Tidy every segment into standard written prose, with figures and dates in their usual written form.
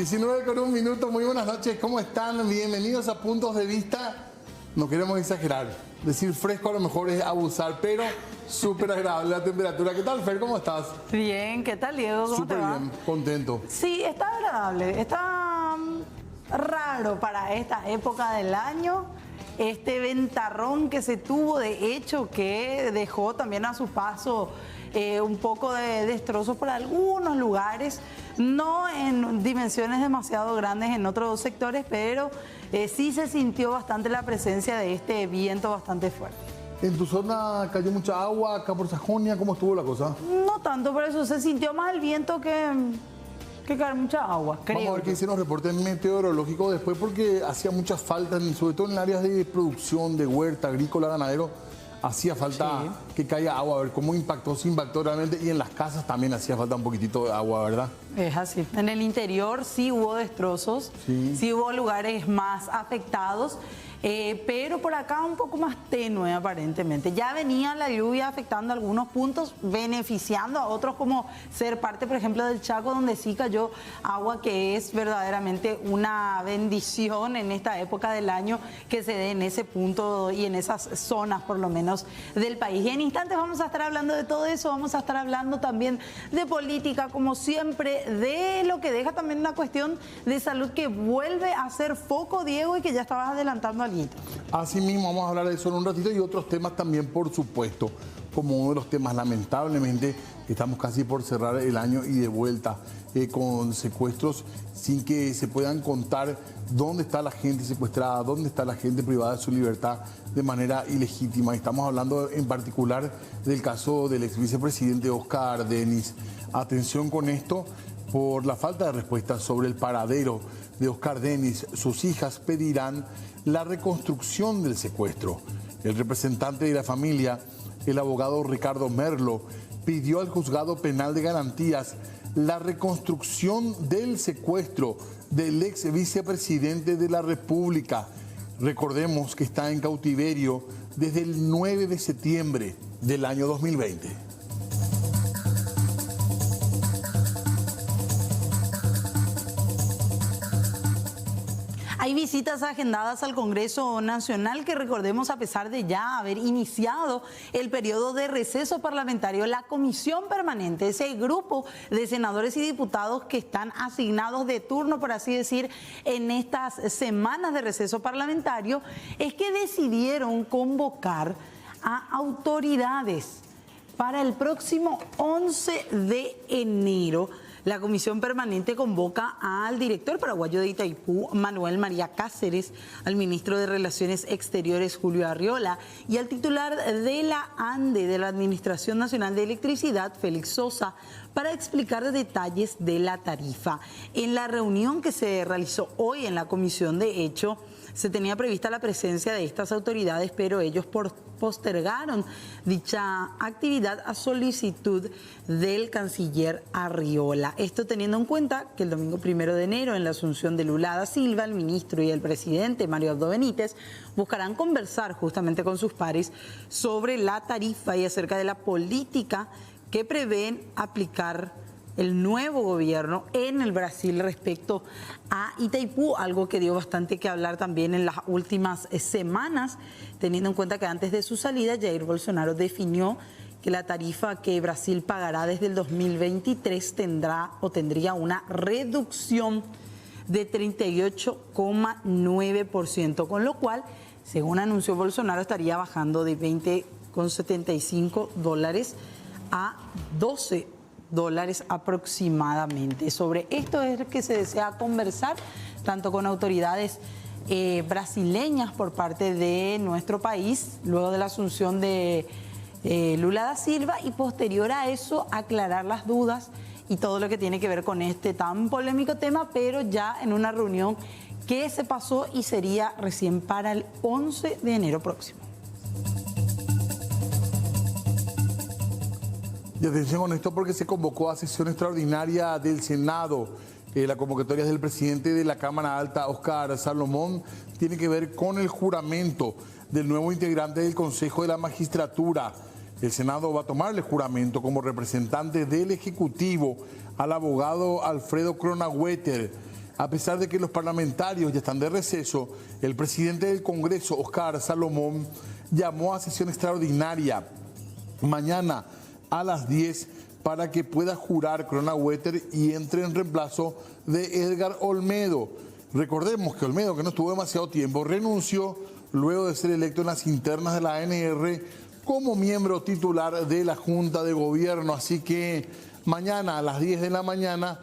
19:01, muy buenas noches, ¿cómo están? Bienvenidos a Puntos de Vista. No queremos exagerar, decir fresco a lo mejor es abusar, pero súper agradable la temperatura. ¿Qué tal, Fer? ¿Cómo estás? Bien, ¿qué tal, Diego? ¿Cómo Súper te va? bien, contento. Sí, está agradable, está raro para esta época del año. Este ventarrón que se tuvo, de hecho, que dejó también a su paso un poco de destrozos por algunos lugares, no en dimensiones demasiado grandes en otros sectores, pero sí se sintió bastante la presencia de este viento bastante fuerte. ¿En tu zona cayó mucha agua, acá por Sajonia? ¿Cómo estuvo la cosa? No tanto, por eso se sintió más el viento que caer mucha agua, creo. Vamos a ver qué dicen los reportes meteorológicos después, porque hacía mucha falta, sobre todo en áreas de producción, de huerta, agrícola, ganadero, hacía falta que caiga agua, a ver cómo impactó, si impactó realmente, y en las casas también hacía falta un poquitito de agua, ¿verdad? Es así. En el interior sí hubo destrozos, sí hubo lugares más afectados, pero por acá un poco más tenue aparentemente. Ya venía la lluvia afectando algunos puntos, beneficiando a otros, como ser parte, por ejemplo, del Chaco, donde sí cayó agua, que es verdaderamente una bendición en esta época del año que se dé en ese punto y en esas zonas, por lo menos, del país. Y en instantes vamos a estar hablando de todo eso, vamos a estar hablando también de política, como siempre, de lo que deja también una cuestión de salud que vuelve a ser foco, Diego, y que ya estabas adelantando algo. Así mismo vamos a hablar de eso en un ratito y otros temas también, por supuesto, como uno de los temas, lamentablemente, estamos casi por cerrar el año y de vuelta con secuestros sin que se puedan contar dónde está la gente secuestrada, dónde está la gente privada de su libertad de manera ilegítima. Estamos hablando en particular del caso del ex vicepresidente Oscar Dennis. Atención con esto, por la falta de respuesta sobre el paradero de Oscar Dennis, sus hijas pedirán la reconstrucción del secuestro. El representante de la familia, el abogado Ricardo Merlo, pidió al Juzgado Penal de Garantías la reconstrucción del secuestro del ex vicepresidente de la República. Recordemos que está en cautiverio desde el 9 de septiembre del año 2020. Hay visitas agendadas al Congreso Nacional que, recordemos, a pesar de ya haber iniciado el periodo de receso parlamentario, la Comisión Permanente, ese grupo de senadores y diputados que están asignados de turno, por así decir, en estas semanas de receso parlamentario, es que decidieron convocar a autoridades para el próximo 11 de enero. La Comisión Permanente convoca al director paraguayo de Itaipú, Manuel María Cáceres, al ministro de Relaciones Exteriores, Julio Arriola, y al titular de la ANDE, de la Administración Nacional de Electricidad, Félix Sosa, para explicar detalles de la tarifa. En la reunión que se realizó hoy en la comisión, de hecho, se tenía prevista la presencia de estas autoridades, pero ellos postergaron dicha actividad a solicitud del canciller Arriola. Esto teniendo en cuenta que el domingo 1 de enero, en la asunción de Lula da Silva, el ministro y el presidente Mario Abdo Benítez buscarán conversar justamente con sus pares sobre la tarifa y acerca de la política que prevén aplicar el nuevo gobierno en el Brasil respecto a Itaipú, algo que dio bastante que hablar también en las últimas semanas, teniendo en cuenta que antes de su salida Jair Bolsonaro definió que la tarifa que Brasil pagará desde el 2023 tendría una reducción de 38,9%, con lo cual, según anunció Bolsonaro, estaría bajando de $20,75 a $12 aproximadamente. Sobre esto es que se desea conversar tanto con autoridades brasileñas por parte de nuestro país, luego de la asunción de Lula da Silva, y posterior a eso aclarar las dudas y todo lo que tiene que ver con este tan polémico tema, pero ya en una reunión que se pasó y sería recién para el 11 de enero próximo. Y atención con esto, porque se convocó a sesión extraordinaria del Senado. La convocatoria del presidente de la Cámara Alta, Óscar Salomón, tiene que ver con el juramento del nuevo integrante del Consejo de la Magistratura. El Senado va a tomarle juramento como representante del Ejecutivo al abogado Alfredo Cronagüeter. A pesar de que los parlamentarios ya están de receso, el presidente del Congreso, Oscar Salomón, llamó a sesión extraordinaria mañana a las 10 para que pueda jurar Cronaueter y entre en reemplazo de Edgar Olmedo. Recordemos que Olmedo, que no estuvo demasiado tiempo, renunció luego de ser electo en las internas de la ANR como miembro titular de la Junta de Gobierno. Así que mañana a las 10 de la mañana,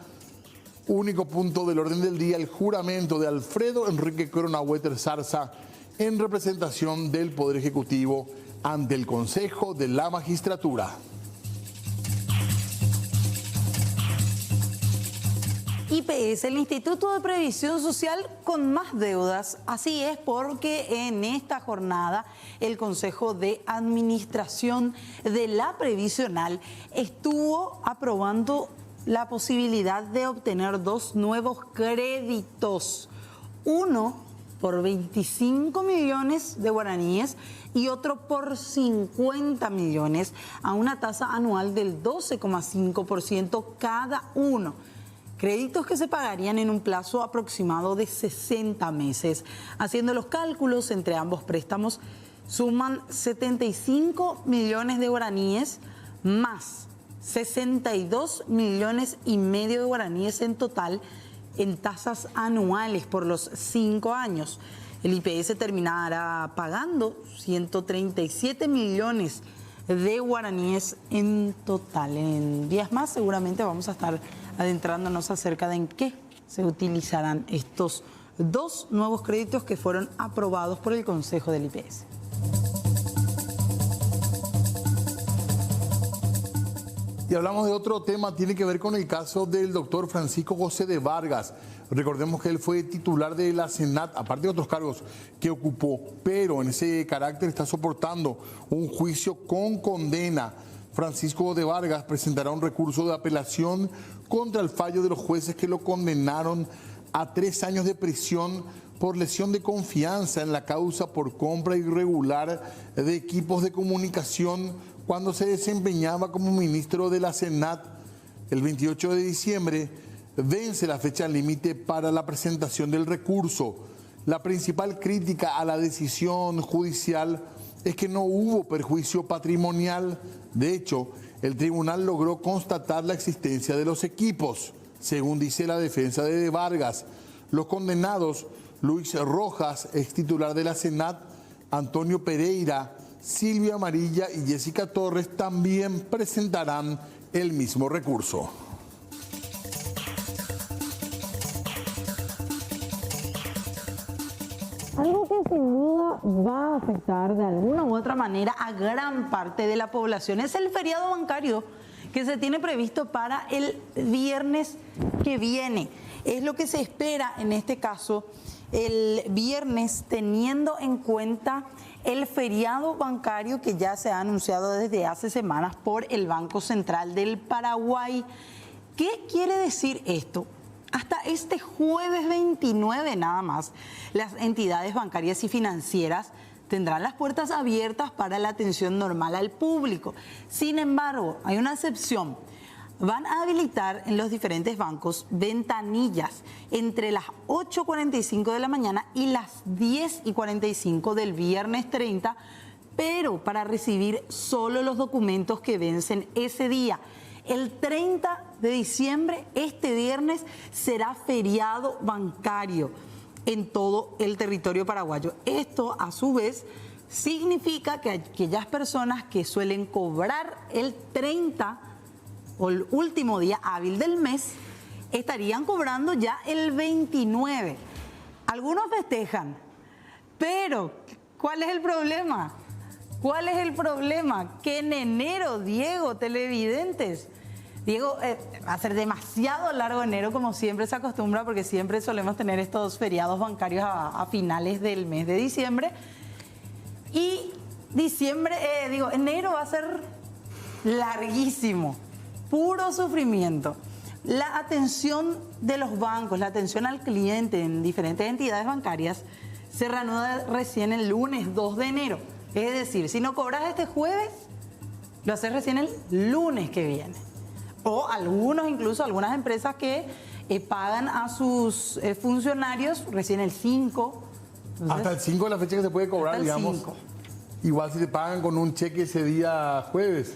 único punto del orden del día, el juramento de Alfredo Enrique Cronaueter Zarza en representación del Poder Ejecutivo ante el Consejo de la Magistratura. IPS, el Instituto de Previsión Social con más deudas. Así es, porque en esta jornada el Consejo de Administración de la Previsional estuvo aprobando la posibilidad de obtener dos nuevos créditos. Uno por 25 millones de guaraníes y otro por 50 millones a una tasa anual del 12,5% cada uno. Créditos que se pagarían en un plazo aproximado de 60 meses. Haciendo los cálculos entre ambos préstamos, suman 75 millones de guaraníes más 62 millones y medio de guaraníes en total en tasas anuales por los 5 años. El IPS terminará pagando 137 millones de guaraníes en total. En días más seguramente vamos a estar adentrándonos acerca de en qué se utilizarán estos dos nuevos créditos que fueron aprobados por el Consejo del IPS. Y hablamos de otro tema, tiene que ver con el caso del doctor Francisco José de Vargas. Recordemos que él fue titular de la Senat, aparte de otros cargos que ocupó, pero en ese carácter está soportando un juicio con condena. Francisco de Vargas presentará un recurso de apelación contra el fallo de los jueces que lo condenaron a 3 años de prisión por lesión de confianza en la causa por compra irregular de equipos de comunicación cuando se desempeñaba como ministro de la Senat. El 28 de diciembre vence la fecha límite para la presentación del recurso. La principal crítica a la decisión judicial es que no hubo perjuicio patrimonial. De hecho, el tribunal logró constatar la existencia de los equipos, según dice la defensa de Vargas. Los condenados, Luis Rojas, ex titular de la Senat, Antonio Pereira, Silvia Amarilla y Jessica Torres, también presentarán el mismo recurso. Algo que sin duda va a afectar de alguna u otra manera a gran parte de la población es el feriado bancario que se tiene previsto para el viernes que viene. Es lo que se espera en este caso el viernes, teniendo en cuenta el feriado bancario que ya se ha anunciado desde hace semanas por el Banco Central del Paraguay. ¿Qué quiere decir esto? Hasta este jueves 29 nada más, las entidades bancarias y financieras tendrán las puertas abiertas para la atención normal al público. Sin embargo, hay una excepción. Van a habilitar en los diferentes bancos ventanillas entre las 8:45 de la mañana y las 10:45 del viernes 30, pero para recibir solo los documentos que vencen ese día. El 30 de diciembre, este viernes, será feriado bancario en todo el territorio paraguayo. Esto, a su vez, significa que aquellas personas que suelen cobrar el 30 o el último día hábil del mes, estarían cobrando ya el 29. Algunos festejan, pero ¿cuál es el problema? ¿Cuál es el problema? Que en enero, Diego, televidentes, Diego, va a ser demasiado largo enero, como siempre se acostumbra, porque siempre solemos tener estos feriados bancarios a finales del mes de diciembre. Y enero va a ser larguísimo, puro sufrimiento. La atención de los bancos, la atención al cliente en diferentes entidades bancarias se reanuda recién el lunes 2 de enero. Es decir, si no cobras este jueves, lo haces recién el lunes que viene. O algunas empresas que pagan a sus funcionarios recién el 5. Entonces, hasta el 5 de la fecha que se puede cobrar, hasta el digamos. 5. Igual si te pagan con un cheque ese día jueves,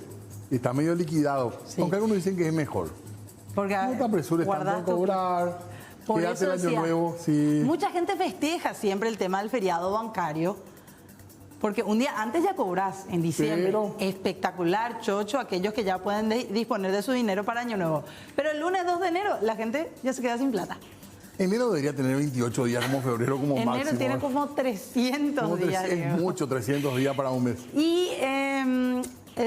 está medio liquidado. Sí. Aunque algunos dicen que es mejor. Porque No te apresures tanto a cobrar. Por Quédate eso el año decía, nuevo. Sí. mucha gente festeja siempre el tema del feriado bancario, porque un día antes ya cobras en diciembre. Pero- Espectacular, chocho, aquellos que ya pueden disponer de su dinero para año nuevo. Pero el lunes 2 de enero la gente ya se queda sin plata. Enero debería tener 28 días como febrero, como Enero máximo. tiene como 300 Como días. es Diego. mucho, 300 días para un mes. Y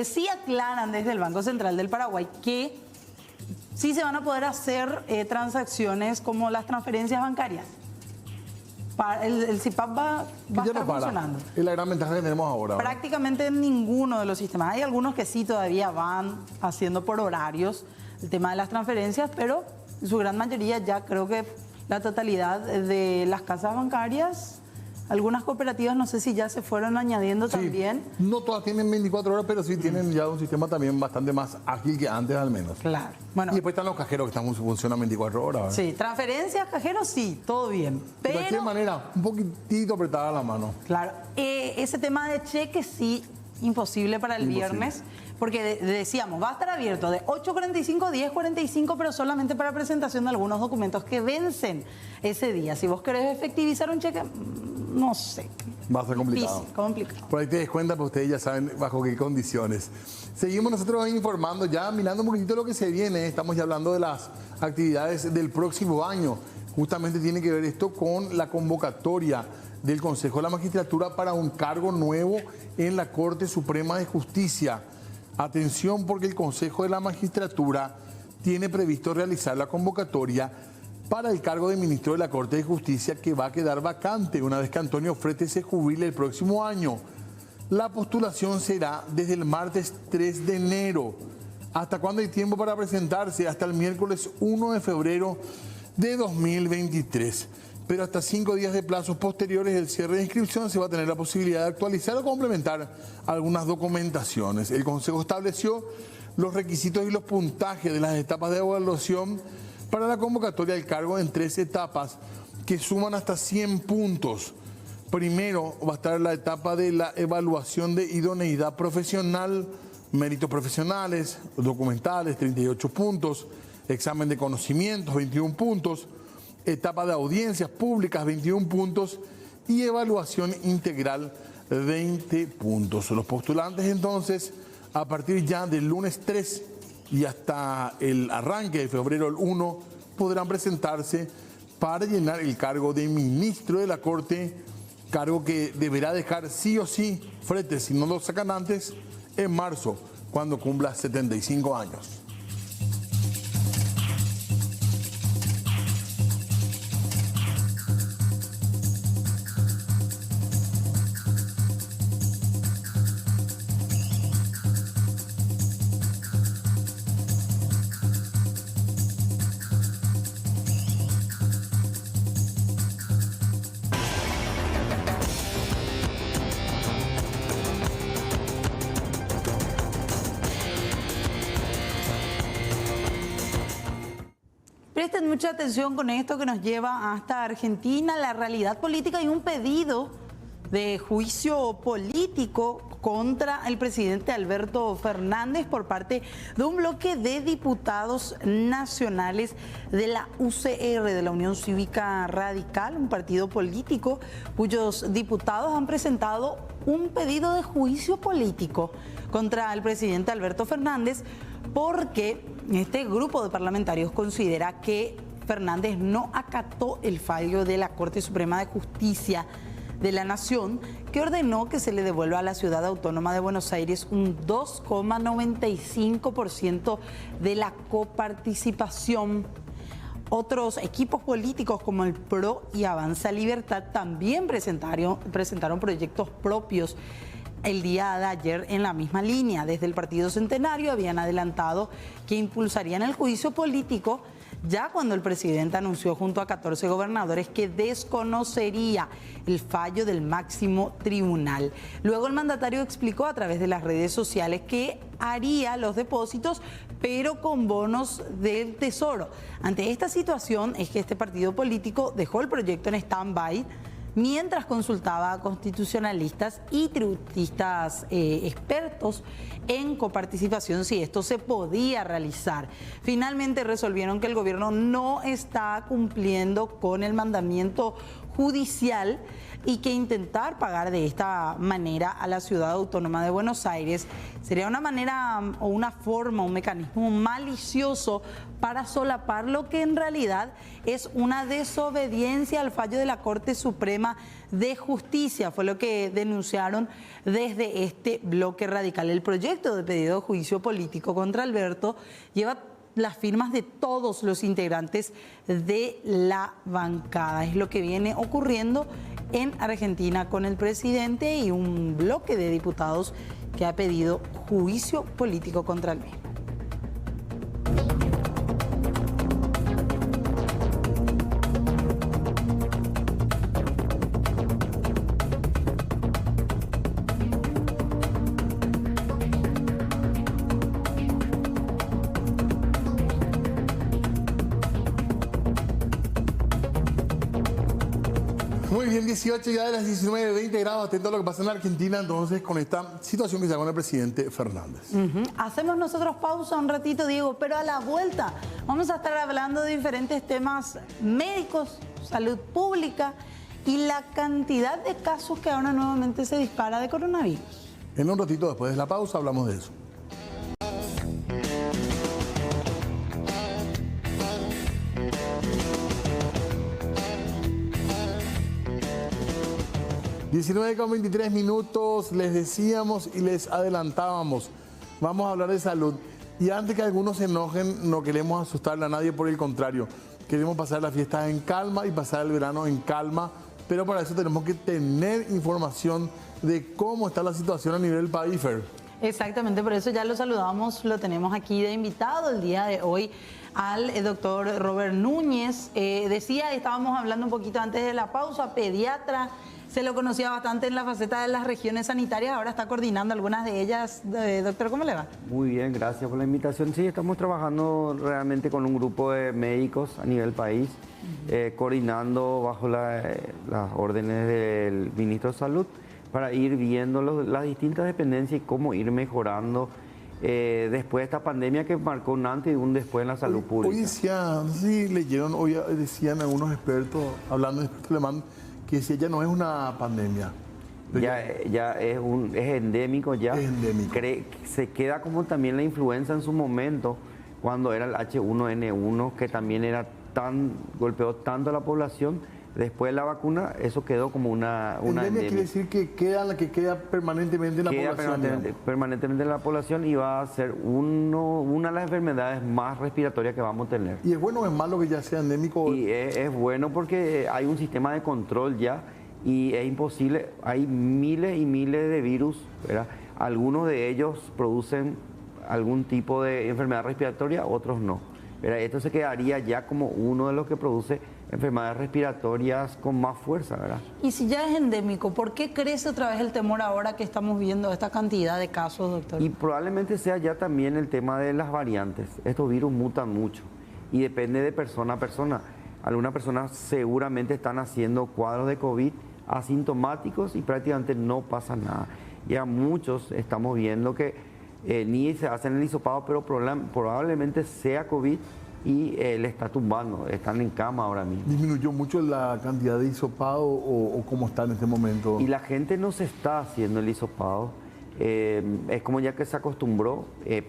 sí aclaran desde el Banco Central del Paraguay que sí se van a poder hacer transacciones como las transferencias bancarias. El CIPAP va a Que ya estar no para. funcionando. Es la gran ventaja que tenemos ahora. ¿verdad? Prácticamente en ninguno de los sistemas. Hay algunos que sí todavía van haciendo por horarios el tema de las transferencias, pero en su gran mayoría ya creo que la totalidad de las casas bancarias, algunas cooperativas no sé si ya se fueron añadiendo Sí, también. no todas tienen 24 horas, pero sí tienen ya un sistema también bastante más ágil que antes al menos. Claro. Bueno, Y después están los cajeros que funcionan 24 horas. ¿verdad? sí, transferencias, cajeros, sí, todo bien. De cualquier Pero, manera, un poquitito apretada la mano. claro, ese tema de cheques sí, imposible para el Imposible. viernes, porque decíamos, va a estar abierto de 8:45 a 10:45, pero solamente para presentación de algunos documentos que vencen ese día. Si vos querés efectivizar un cheque, no sé. Va a ser complicado. Difícil, complicado. Por ahí te des cuenta, pues ustedes ya saben bajo qué condiciones. Seguimos nosotros informando, ya mirando un poquitito lo que se viene. Estamos ya hablando de las actividades del próximo año. Justamente tiene que ver esto con la convocatoria del Consejo de la Magistratura para un cargo nuevo en la Corte Suprema de Justicia. Atención, porque el Consejo de la Magistratura tiene previsto realizar la convocatoria para el cargo de ministro de la Corte de Justicia, que va a quedar vacante una vez que Antonio Frete se jubile el próximo año. La postulación será desde el martes 3 de enero. ¿Hasta cuándo hay tiempo para presentarse? Hasta el miércoles 1 de febrero de 2023. Pero hasta 5 días de plazos posteriores del cierre de inscripción se va a tener la posibilidad de actualizar o complementar algunas documentaciones. El Consejo estableció los requisitos y los puntajes de las etapas de evaluación para la convocatoria del cargo en 3 etapas que suman hasta 100 puntos. Primero va a estar la etapa de la evaluación de idoneidad profesional, méritos profesionales, documentales, 38 puntos, examen de conocimientos, 21 puntos, etapa de audiencias públicas, 21 puntos y evaluación integral, 20 puntos. Los postulantes entonces, a partir ya del lunes 3 y hasta el arranque de febrero el 1, podrán presentarse para llenar el cargo de ministro de la Corte, cargo que deberá dejar sí o sí Frete, si no lo sacan antes, en marzo, cuando cumpla 75 años. Presten mucha atención con esto que nos lleva hasta Argentina, la realidad política y un pedido de juicio político contra el presidente Alberto Fernández por parte de un bloque de diputados nacionales de la UCR, de la Unión Cívica Radical, un partido político cuyos diputados han presentado un pedido de juicio político contra el presidente Alberto Fernández porque este grupo de parlamentarios considera que Fernández no acató el fallo de la Corte Suprema de Justicia de la Nación, que ordenó que se le devuelva a la Ciudad Autónoma de Buenos Aires un 2,95% de la coparticipación. Otros equipos políticos como el PRO y Avanza Libertad también presentaron proyectos propios el día de ayer en la misma línea. Desde el Partido Centenario habían adelantado que impulsarían el juicio político, ya cuando el presidente anunció junto a 14 gobernadores que desconocería el fallo del máximo tribunal. Luego el mandatario explicó a través de las redes sociales que haría los depósitos, pero con bonos del Tesoro. Ante esta situación es que este partido político dejó el proyecto en stand-by mientras consultaba a constitucionalistas y tributistas expertos en coparticipación si esto se podía realizar. Finalmente resolvieron que el gobierno no está cumpliendo con el mandamiento judicial y que intentar pagar de esta manera a la Ciudad Autónoma de Buenos Aires sería una manera o una forma, un mecanismo malicioso para solapar lo que en realidad es una desobediencia al fallo de la Corte Suprema de Justicia. Fue lo que denunciaron desde este bloque radical. El proyecto de pedido de juicio político contra Alberto lleva las firmas de todos los integrantes de la bancada. Es lo que viene ocurriendo en Argentina con el presidente y un bloque de diputados que ha pedido juicio político contra el mismo. Muy bien, 18 ya de las 19:20 grados, atento a lo que pasa en la Argentina, entonces con esta situación que se da con el presidente Fernández. Hacemos nosotros pausa un ratito, Diego, pero a la vuelta vamos a estar hablando de diferentes temas médicos, salud pública y la cantidad de casos que ahora nuevamente se dispara de coronavirus. En un ratito después de la pausa hablamos de eso. (19:23) les decíamos y les adelantábamos, vamos a hablar de salud. Y antes que algunos se enojen, no queremos asustarle a nadie, por el contrario. Queremos pasar las fiestas en calma y pasar el verano en calma, pero para eso tenemos que tener información de cómo está la situación a nivel país, Fer. Exactamente, por eso ya lo saludamos, lo tenemos aquí de invitado el día de hoy al doctor Robert Núñez. Estábamos hablando un poquito antes de la pausa, pediatra. Se lo conocía bastante en la faceta de las regiones sanitarias, ahora está coordinando algunas de ellas. Doctor, ¿cómo le va? Muy bien, gracias por la invitación. Sí, estamos trabajando realmente con un grupo de médicos a nivel país, coordinando bajo las órdenes del ministro de Salud para ir viendo las distintas dependencias y cómo ir mejorando después de esta pandemia que marcó un antes y un después en la salud pública. Hoy decían, no sé si leyeron, hoy decían algunos expertos, hablando de expertos alemanes, que si ya no es una pandemia. Ya es endémico ya. Es endémico. Se queda como también la influenza en su momento, cuando era el H1N1, que también golpeó tanto a la población. Después de la vacuna, eso quedó como una endemia. Quiere decir que queda permanentemente en la población. Permanentemente en la población y va a ser una de las enfermedades más respiratorias que vamos a tener. ¿Y es bueno o es malo que ya sea endémico? Y es bueno porque hay un sistema de control ya y es imposible. Hay miles y miles de virus, ¿verdad? Algunos de ellos producen algún tipo de enfermedad respiratoria, otros no, ¿verdad? Esto se quedaría ya como uno de los que produce enfermedades respiratorias con más fuerza, ¿verdad? Y si ya es endémico, ¿por qué crece otra vez el temor ahora que estamos viendo esta cantidad de casos, doctor? Y probablemente sea ya también el tema de las variantes. Estos virus mutan mucho y depende de persona a persona. Algunas personas seguramente están haciendo cuadros de COVID asintomáticos y prácticamente no pasa nada. Y a muchos estamos viendo que ni se hacen el hisopado, pero probablemente sea COVID y le está tumbando, están en cama ahora mismo. ¿Disminuyó mucho la cantidad de hisopado o cómo está en este momento? Y la gente no se está haciendo el hisopado, es como ya que se acostumbró,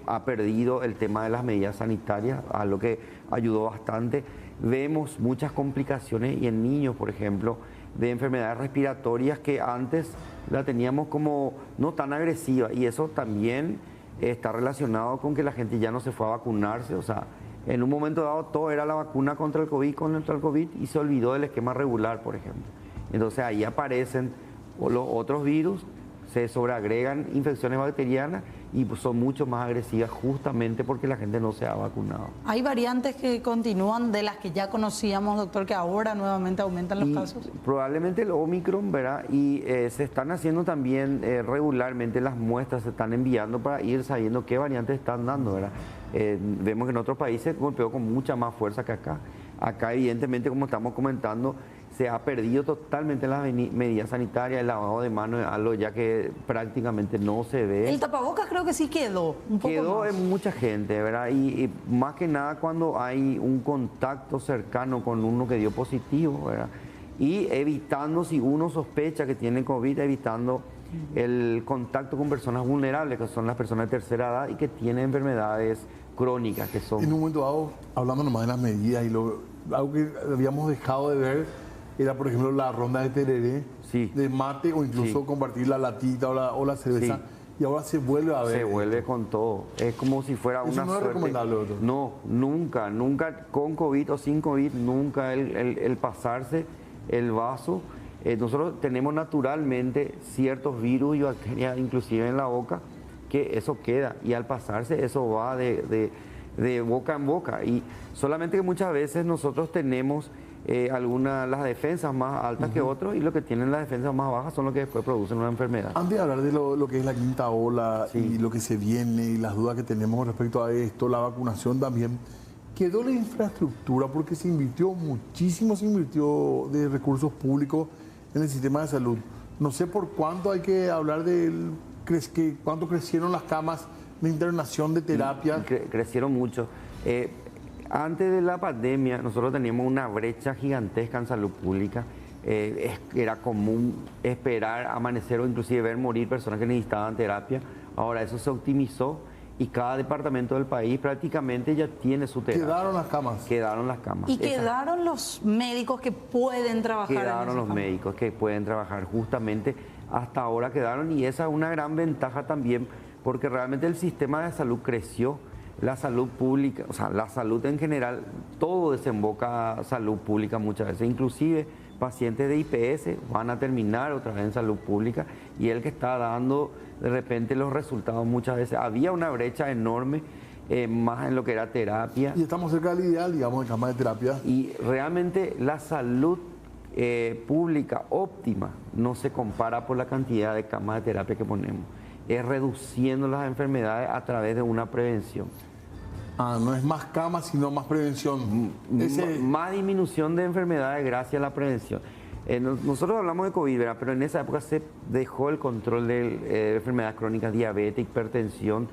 ha perdido el tema de las medidas sanitarias, a lo que ayudó bastante. Vemos muchas complicaciones y en niños, por ejemplo, de enfermedades respiratorias que antes la teníamos como no tan agresiva, y eso también está relacionado con que la gente ya no se fue a vacunarse. O sea, en un momento dado todo era la vacuna contra el COVID y se olvidó del esquema regular, por ejemplo. Entonces ahí aparecen los otros virus, se sobreagregan infecciones bacterianas y pues, son mucho más agresivas justamente porque la gente no se ha vacunado. ¿Hay variantes que continúan de las que ya conocíamos, doctor, que ahora nuevamente aumentan los casos? Probablemente el Omicron, ¿verdad? Y se están haciendo también regularmente las muestras, se están enviando para ir sabiendo qué variantes están dando, ¿verdad? Vemos que en otros países golpeó con mucha más fuerza que acá. Acá, evidentemente, como estamos comentando, se ha perdido totalmente las medidas sanitarias, el lavado de manos es algo ya que prácticamente no se ve. El tapabocas creo que sí quedó un poco Quedó más. en mucha gente, ¿verdad? Y más que nada cuando hay un contacto cercano con uno que dio positivo, ¿verdad? Y evitando, si uno sospecha que tiene COVID, evitando el contacto con personas vulnerables, que son las personas de tercera edad y que tienen enfermedades crónicas, que son... En un momento dado, hablando nomás de las medidas, algo que habíamos dejado de ver era, por ejemplo, la ronda de tereré, Sí. de mate o incluso Sí. compartir la latita o la cerveza. Sí. Y ahora se vuelve a ver. Se vuelve con todo. Es como si fuera Eso una no es suerte. recomendable, doctor. No, nunca, con COVID o sin COVID, nunca el pasarse el vaso. Nosotros tenemos naturalmente ciertos virus y bacterias, inclusive en la boca, que eso queda. Y al pasarse, eso va de boca en boca. Y solamente que muchas veces nosotros tenemos las defensas más altas que otros, y los que tienen las defensas más bajas son los que después producen una enfermedad. Antes de hablar de lo que es la quinta ola Sí. y lo que se viene y las dudas que tenemos con respecto a esto, la vacunación también, quedó la infraestructura porque se invirtió muchísimo, de recursos públicos en el sistema de salud. No sé por cuánto hay que hablar cuánto crecieron las camas de internación de terapia. Crecieron mucho. Antes de la pandemia, nosotros teníamos una brecha gigantesca en salud pública. Era común esperar amanecer o inclusive ver morir personas que necesitaban terapia. Ahora eso se optimizó y cada departamento del país prácticamente ya tiene su terapia. Quedaron las camas. Quedaron las camas. Y quedaron los médicos que pueden trabajar. Quedaron los médicos que pueden trabajar justamente hasta ahora quedaron, y esa es una gran ventaja también porque realmente el sistema de salud creció. La salud pública, o sea, la salud en general, todo desemboca a salud pública muchas veces, inclusive pacientes de IPS van a terminar otra vez en salud pública, y el que está dando de repente los resultados muchas veces. Había una brecha enorme, más en lo que era terapia. Y estamos cerca del ideal, digamos, de camas de terapia. Y realmente la salud pública óptima no se compara por la cantidad de camas de terapia que ponemos. Es reduciendo las enfermedades a través de una prevención. No es más camas, sino más prevención. Más disminución de enfermedades gracias a la prevención. Nosotros hablamos de COVID, ¿verdad? Pero en esa época se dejó el control de enfermedades crónicas, diabetes, hipertensión.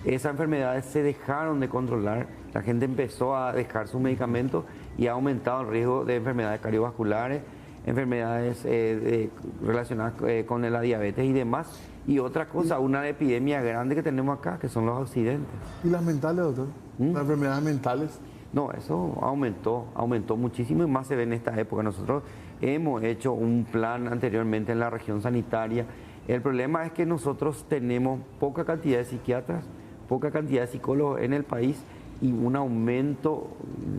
Esas enfermedades se dejaron de controlar, la gente empezó a dejar sus medicamentos y ha aumentado el riesgo de enfermedades cardiovasculares, enfermedades relacionadas con la diabetes y demás. Y otra cosa, una epidemia grande que tenemos acá, que son los accidentes. ¿Y las mentales, doctor? ¿Las enfermedades mentales? No, eso aumentó muchísimo, y más se ve en esta época. Nosotros hemos hecho un plan anteriormente en la región sanitaria. El problema es que nosotros tenemos poca cantidad de psiquiatras, poca cantidad de psicólogos en el país y un aumento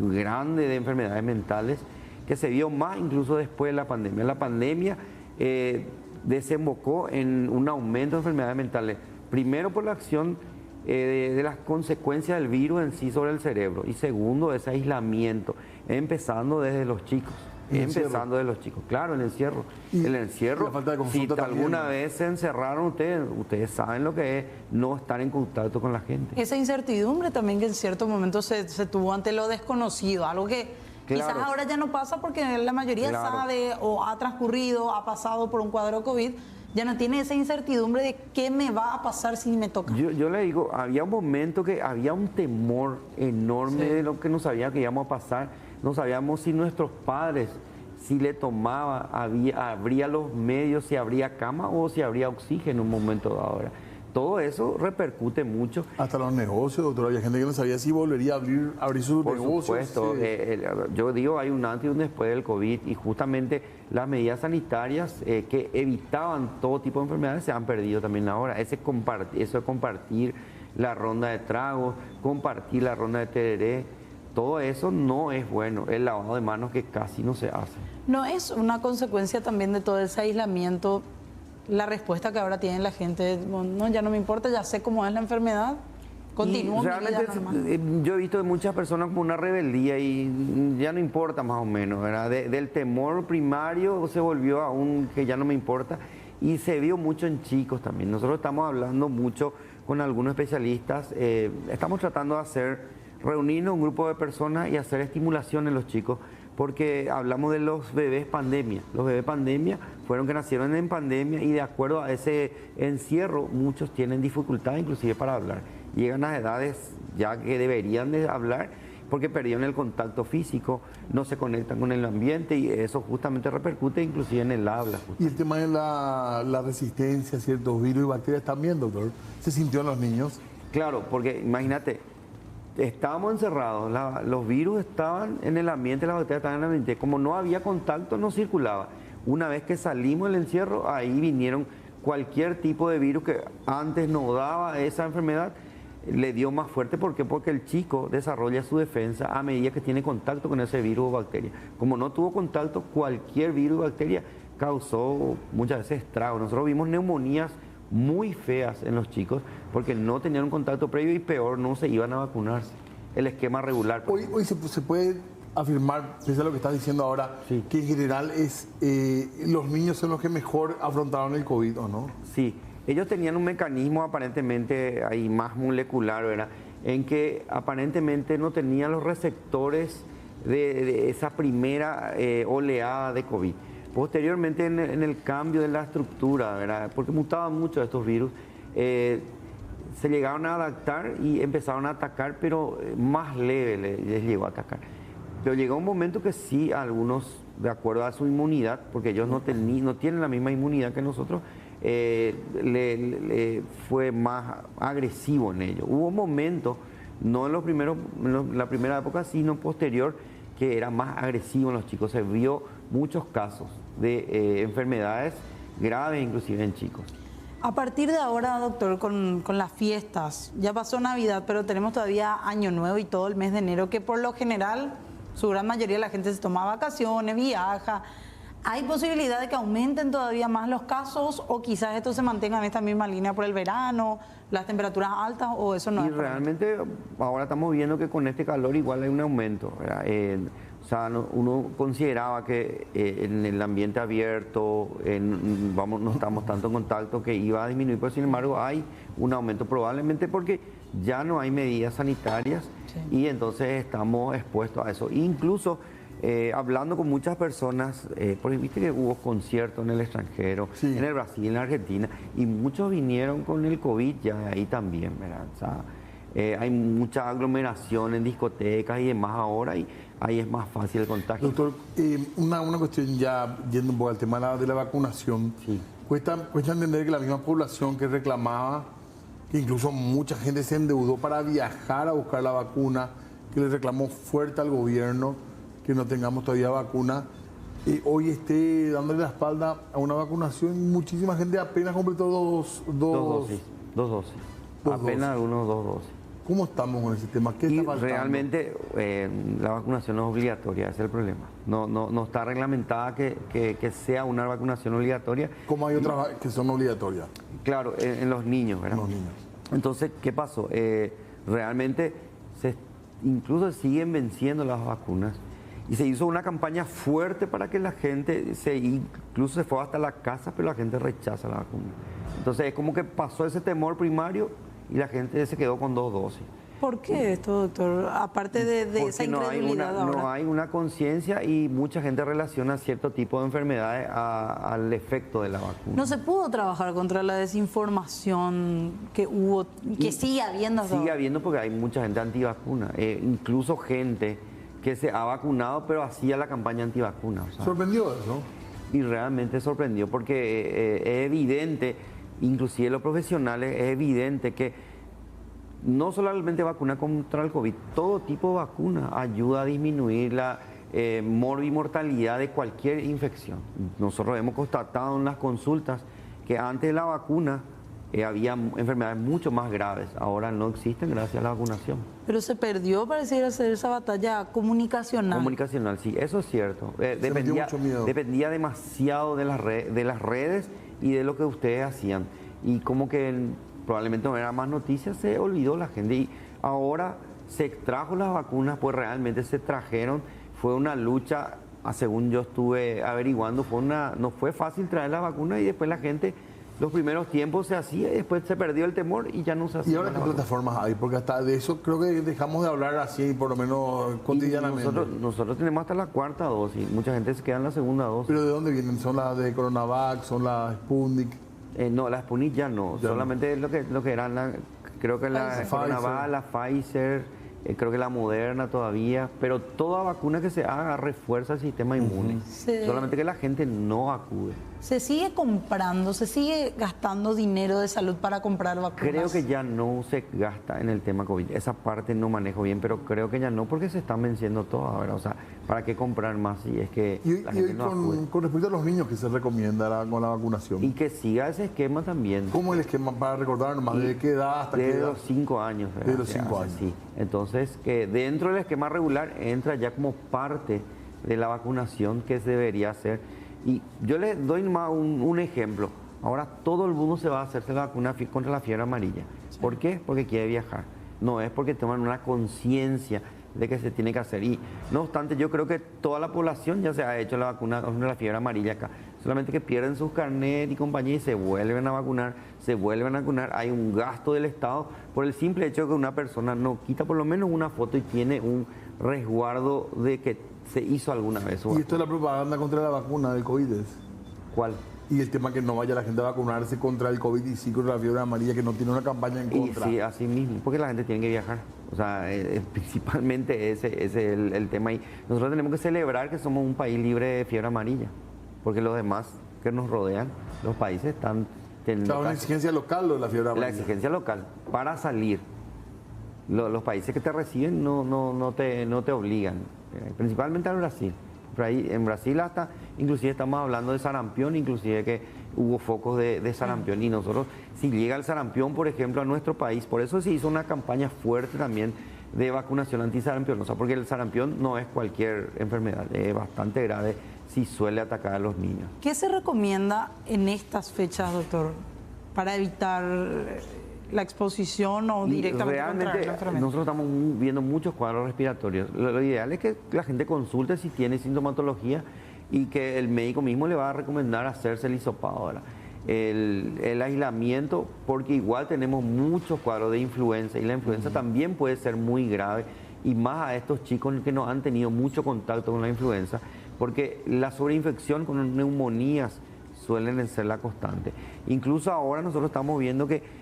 grande de enfermedades mentales que se vio más incluso después de la pandemia. La pandemia desembocó en un aumento de enfermedades mentales, primero por la acción de las consecuencias del virus en sí sobre el cerebro, y segundo, ese aislamiento, empezando desde los chicos. Claro, el encierro. El encierro, la falta de si consulta alguna también. vez se encerraron ustedes saben lo que es no estar en contacto con la gente. Esa incertidumbre también que en cierto momento se tuvo ante lo desconocido, algo que Claro. quizás ahora ya no pasa porque la mayoría Claro. sabe o ha transcurrido, ha pasado por un cuadro COVID, ya no tiene esa incertidumbre de qué me va a pasar si me toca. Yo le digo, había un momento que había un temor enorme Sí. de lo que no sabía que íbamos a pasar. No sabíamos si nuestros padres, si le tomaba, habría los medios, si habría cama o si habría oxígeno en un momento dado. Ahora, todo eso repercute mucho. Hasta los negocios, doctor. Había gente que no sabía si volvería a abrir sus Por negocios. supuesto, Sí. yo digo, hay un antes y un después del COVID, y justamente las medidas sanitarias que evitaban todo tipo de enfermedades se han perdido también ahora. Eso de compartir la ronda de tragos, compartir la ronda de tereré, todo eso no es bueno. El lavado de manos que casi no se hace. ¿No es una consecuencia también de todo ese aislamiento la respuesta que ahora tiene la gente? No, ya no me importa, ya sé cómo es la enfermedad. Continúo mi vida normal. Yo he visto de muchas personas como una rebeldía y ya no importa más o menos, ¿verdad? Del temor primario se volvió a un que ya no me importa y se vio mucho en chicos también. Nosotros estamos hablando mucho con algunos especialistas, estamos tratando de reunirnos un grupo de personas y hacer estimulación en los chicos, porque hablamos de los bebés pandemia. Los bebés pandemia fueron que nacieron en pandemia y de acuerdo a ese encierro muchos tienen dificultad inclusive para hablar. Llegan a edades ya que deberían de hablar porque perdieron el contacto físico, no se conectan con el ambiente y eso justamente repercute inclusive en el habla. Y el tema de la resistencia a ciertos virus y bacterias también, doctor, ¿se sintió en los niños? Claro, porque imagínate, estábamos encerrados, los virus estaban en el ambiente, las bacterias estaban en el ambiente, como no había contacto no circulaba. Una vez que salimos del encierro, ahí vinieron cualquier tipo de virus que antes no daba esa enfermedad, le dio más fuerte. ¿Por qué? Porque el chico desarrolla su defensa a medida que tiene contacto con ese virus o bacteria. Como no tuvo contacto, cualquier virus o bacteria causó muchas veces estragos. Nosotros vimos neumonías muy feas en los chicos porque no tenían un contacto previo y peor, no se iban a vacunarse. El esquema regular. Hoy se puede afirmar, pese a lo que estás diciendo ahora, sí, que en general los niños son los que mejor afrontaron el COVID, ¿o no? Sí. Ellos tenían un mecanismo aparentemente ahí más molecular, ¿verdad? En que aparentemente no tenían los receptores de esa primera oleada de COVID. Posteriormente en el cambio de la estructura, ¿verdad? Porque mutaban mucho estos virus, se llegaron a adaptar y empezaron a atacar, pero más leve les llegó a atacar. Pero llegó un momento que sí, algunos, de acuerdo a su inmunidad, porque ellos no tienen la misma inmunidad que nosotros, fue más agresivo en ello. Hubo momentos, no en la primera época, sino posterior, que era más agresivo en los chicos. Se vio muchos casos de enfermedades graves, inclusive en chicos. A partir de ahora, doctor, con las fiestas, ya pasó Navidad, pero tenemos todavía Año Nuevo y todo el mes de enero, que por lo general, su gran mayoría de la gente se toma vacaciones, viaja. ¿Hay posibilidad de que aumenten todavía más los casos o quizás esto se mantenga en esta misma línea por el verano, las temperaturas altas o eso no? Y realmente ahora estamos viendo que con este calor igual hay un aumento, ¿verdad? Uno consideraba que en el ambiente abierto no estamos tanto en contacto que iba a disminuir, pero sin embargo hay un aumento probablemente porque ya no hay medidas sanitarias, sí, y entonces estamos expuestos a eso. Incluso hablando con muchas personas, porque viste que hubo conciertos en el extranjero, sí, en el Brasil, en la Argentina, y muchos vinieron con el COVID ya de ahí también, ¿verdad? O sea, hay mucha aglomeración en discotecas y demás ahora, y ahí es más fácil el contagio. Doctor, una cuestión ya yendo un poco al tema de la vacunación. Sí. Cuesta entender que la misma población que reclamaba, que incluso mucha gente se endeudó para viajar a buscar la vacuna, que le reclamó fuerte al gobierno que no tengamos todavía vacuna, hoy esté dándole la espalda a una vacunación. Muchísima gente apenas completó dos dosis. Apenas algunos 2 dosis. ¿Cómo estamos con ese tema? ¿Qué está faltando? Realmente la vacunación no es obligatoria, ese es el problema. No está reglamentada que sea una vacunación obligatoria. ¿Cómo hay otras que son obligatorias? Claro, en los niños, ¿verdad? En los niños. Entonces, ¿qué pasó? Realmente incluso siguen venciendo las vacunas. Y se hizo una campaña fuerte para que la gente, incluso se fue hasta la casa, pero la gente rechaza la vacuna. Entonces es como que pasó ese temor primario y la gente se quedó con 2 dosis. ¿Por qué esto, doctor? Aparte de esa incredulidad ahora. No hay una conciencia y mucha gente relaciona cierto tipo de enfermedades al efecto de la vacuna. ¿No se pudo trabajar contra la desinformación que hubo, que sigue habiendo? Sigue habiendo porque hay mucha gente antivacuna, incluso gente que se ha vacunado pero hacía la campaña antivacuna. O sea, ¿sorprendió eso? Y realmente sorprendió porque es evidente, inclusive los profesionales, es evidente que no solamente vacuna contra el COVID, todo tipo de vacuna ayuda a disminuir la morbimortalidad de cualquier infección. Nosotros hemos constatado en las consultas que antes de la vacuna había enfermedades mucho más graves, ahora no existen gracias a la vacunación. Pero se perdió, pareciera ser, esa batalla comunicacional. Comunicacional, sí, eso es cierto. Dependía demasiado de las redes y de lo que ustedes hacían. Y como que probablemente no era más noticias, se olvidó la gente. Y ahora se trajo las vacunas, pues realmente se trajeron. Fue una lucha, según yo estuve averiguando, no fue fácil traer la vacuna y después la gente, los primeros tiempos se hacía y después se perdió el temor y ya no se hacía. ¿Y ahora qué plataformas hay? Porque hasta de eso creo que dejamos de hablar así, por lo menos cotidianamente. Nosotros tenemos hasta la cuarta dosis, mucha gente se queda en la segunda dosis. ¿Pero de dónde vienen? ¿Son las de Coronavac? ¿Son las Sputnik? No, la Sputnik ya no, solamente lo que eran, creo que la Coronavac, la Pfizer, creo que la Moderna todavía, pero toda vacuna que se haga refuerza el sistema inmune, solamente que la gente no acude. ¿Se sigue comprando, se sigue gastando dinero de salud para comprar vacunas? Creo que ya no se gasta en el tema COVID. Esa parte no manejo bien, pero creo que ya no, porque se están venciendo todas, ¿verdad? O sea, ¿para qué comprar más si es que la gente no acude? Con respecto a los niños, ¿qué se recomienda con la vacunación? Y que siga ese esquema también. ¿Cómo es el esquema para recordar nomás? ¿De qué edad hasta qué edad? De los 5 años. ¿verdad? De los 5 años. Sí. Entonces, que dentro del esquema regular entra ya como parte de la vacunación que se debería hacer. Y yo les doy más un ejemplo. Ahora todo el mundo se va a hacerse la vacuna contra la fiebre amarilla. ¿Por qué? Porque quiere viajar. No es porque toman una conciencia de que se tiene que hacer. Y no obstante, yo creo que toda la población ya se ha hecho la vacuna contra la fiebre amarilla acá. Solamente que pierden sus carnet y compañía y se vuelven a vacunar, Hay un gasto del Estado por el simple hecho de que una persona no quita por lo menos una foto y tiene un resguardo de que se hizo alguna vez. ¿Y esto es la propaganda contra la vacuna del COVID? ¿Cuál? Y el tema que no vaya la gente a vacunarse contra el COVID y sí contra la fiebre amarilla, que no tiene una campaña en contra. Y sí, así mismo, porque la gente tiene que viajar. O sea, principalmente ese es el tema. Y nosotros tenemos que celebrar que somos un país libre de fiebre amarilla, porque los demás que nos rodean, los países están teniendo... ¿Es una exigencia local lo de la fiebre amarilla? La exigencia local, para salir. Los países que te reciben no te obligan, principalmente al Brasil. Pero ahí, en Brasil hasta, inclusive estamos hablando de sarampión, inclusive que hubo focos de sarampión. Y nosotros, si llega el sarampión, por ejemplo, a nuestro país, por eso se hizo una campaña fuerte también de vacunación antisarampionosa, porque el sarampión no es cualquier enfermedad, es bastante grave si suele atacar a los niños. ¿Qué se recomienda en estas fechas, doctor, para evitar la exposición o directamente contraer la enfermedad? Nosotros estamos viendo muchos cuadros respiratorios. Lo ideal es que la gente consulte si tiene sintomatología y que el médico mismo le va a recomendar hacerse el hisopado. ¿Verdad? El aislamiento, porque igual tenemos muchos cuadros de influenza y la influenza también puede ser muy grave, y más a estos chicos que no han tenido mucho contacto con la influenza, porque la sobreinfección con neumonías suelen ser la constante. Incluso ahora nosotros estamos viendo que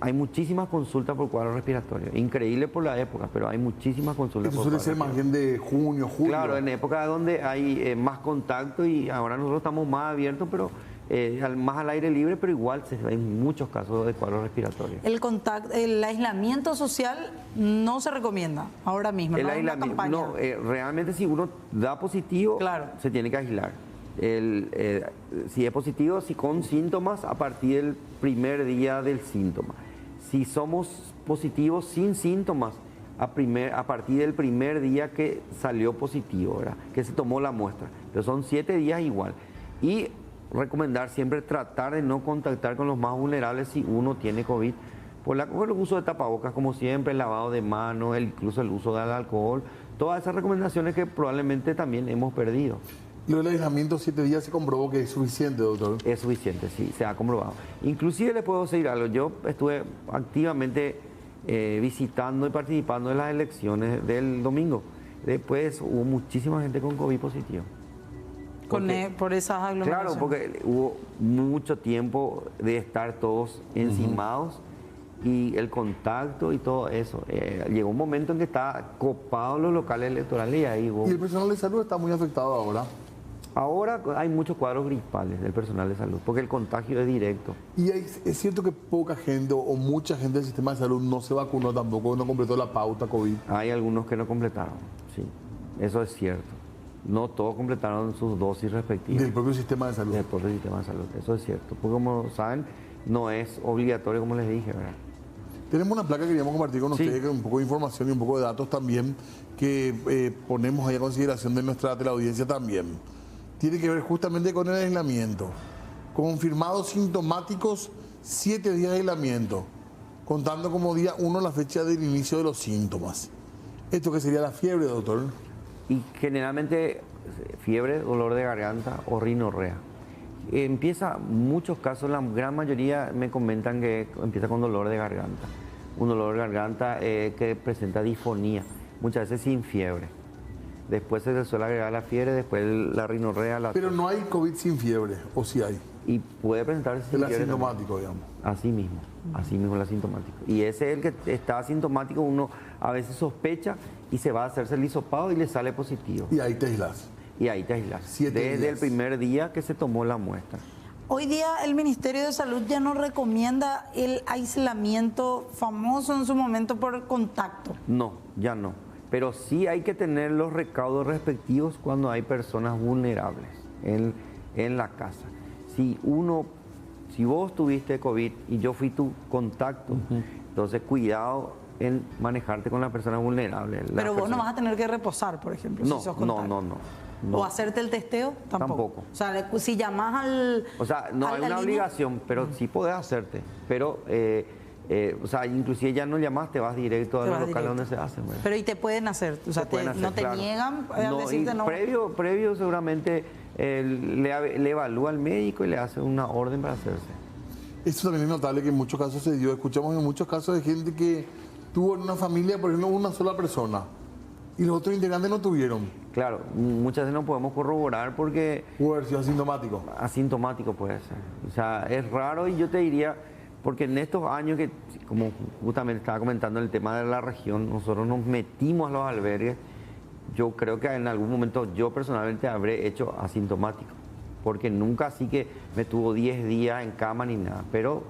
hay muchísimas consultas por cuadros respiratorios. Increíble por la época, pero hay muchísimas consultas. Eso suele ser más bien de junio, julio. Claro, en época donde hay más contacto, y ahora nosotros estamos más abiertos, pero más al aire libre, pero igual se ven muchos casos de cuadros respiratorios. El aislamiento social no se recomienda ahora mismo. El aislamiento, realmente si uno da positivo, claro, se tiene que aislar. Si es positivo, si con síntomas, a partir del primer día del síntoma. Si somos positivos sin síntomas, a partir del primer día que salió positivo, ¿verdad? Que se tomó la muestra. Pero son 7 días igual. Y recomendar siempre tratar de no contactar con los más vulnerables si uno tiene COVID, por el uso de tapabocas, como siempre, el lavado de manos, incluso el uso del alcohol, todas esas recomendaciones que probablemente también hemos perdido. Lo del aislamiento 7 días se comprobó que es suficiente, doctor. Es suficiente, sí, se ha comprobado. Inclusive le puedo decir algo, yo estuve activamente visitando y participando en las elecciones del domingo. Después hubo muchísima gente con COVID positivo. Por esas aglomeraciones. Claro, porque hubo mucho tiempo de estar todos encimados y el contacto y todo eso. Llegó un momento en que estaban copados los locales electorales y ahí hubo... ¿Y el personal de salud está muy afectado ahora? Ahora hay muchos cuadros gripales del personal de salud, porque el contagio es directo. ¿Y es cierto que poca gente o mucha gente del sistema de salud no se vacunó tampoco, no completó la pauta COVID? Hay algunos que no completaron, sí, eso es cierto. No todos completaron sus dosis respectivas. Del propio sistema de salud. Del propio sistema de salud, eso es cierto. Porque como saben, no es obligatorio, como les dije, ¿verdad? Tenemos una placa que queríamos compartir con ustedes, con un poco de información y un poco de datos también, que ponemos ahí a consideración de la audiencia también. Tiene que ver justamente con el aislamiento. Confirmados sintomáticos, 7 días de aislamiento, contando como día 1 la fecha del inicio de los síntomas. ¿Esto qué sería la fiebre, doctor? Y generalmente fiebre, dolor de garganta o rinorrea. Empieza, muchos casos, la gran mayoría me comentan que empieza con dolor de garganta. Un dolor de garganta que presenta disfonía, muchas veces sin fiebre. Después se le suele agregar la fiebre, después la rinorrea. Pero no hay COVID sin fiebre, ¿o sí hay? Y puede presentarse sin El fiebre asintomático, digamos. Así mismo el asintomático. Y ese es el que está asintomático, uno a veces sospecha y se va a hacerse el hisopado y le sale positivo. Y ahí te aislas. Y ahí te aislas. 7 Desde días. el primer día que se tomó la muestra. Hoy día el Ministerio de Salud ya no recomienda el aislamiento famoso en su momento por contacto. No, ya no. Pero sí hay que tener los recaudos respectivos cuando hay personas vulnerables en la casa. Si vos tuviste COVID y yo fui tu contacto, entonces cuidado en manejarte con la persona vulnerable. Pero vos no vas a tener que reposar, por ejemplo, No, si sos contacto. no. ¿O hacerte el testeo? Tampoco. O sea, si llamás al... O sea, no hay una obligación, pero sí podés hacerte. Pero, o sea, inclusive ya no llamas, te vas directo a los locales donde se hace. ¿Verdad? Pero ¿y te pueden hacer? O sea, no te claro. niegan a decirte no. Previo seguramente le evalúa al médico y le hace una orden para hacerse. Esto también es notable que en muchos casos se dio. Escuchamos en muchos casos de gente que tuvo en una familia, por ejemplo, una sola persona y los otros integrantes no tuvieron. Claro, muchas veces no podemos corroborar porque... Pudo haber sido asintomático. Asintomático puede ser. O sea, es raro y yo te diría, porque en estos años que, como justamente estaba comentando el tema de la región, nosotros nos metimos a los albergues, yo creo que en algún momento yo personalmente habré hecho asintomático, porque nunca así que me tuvo 10 días en cama ni nada, pero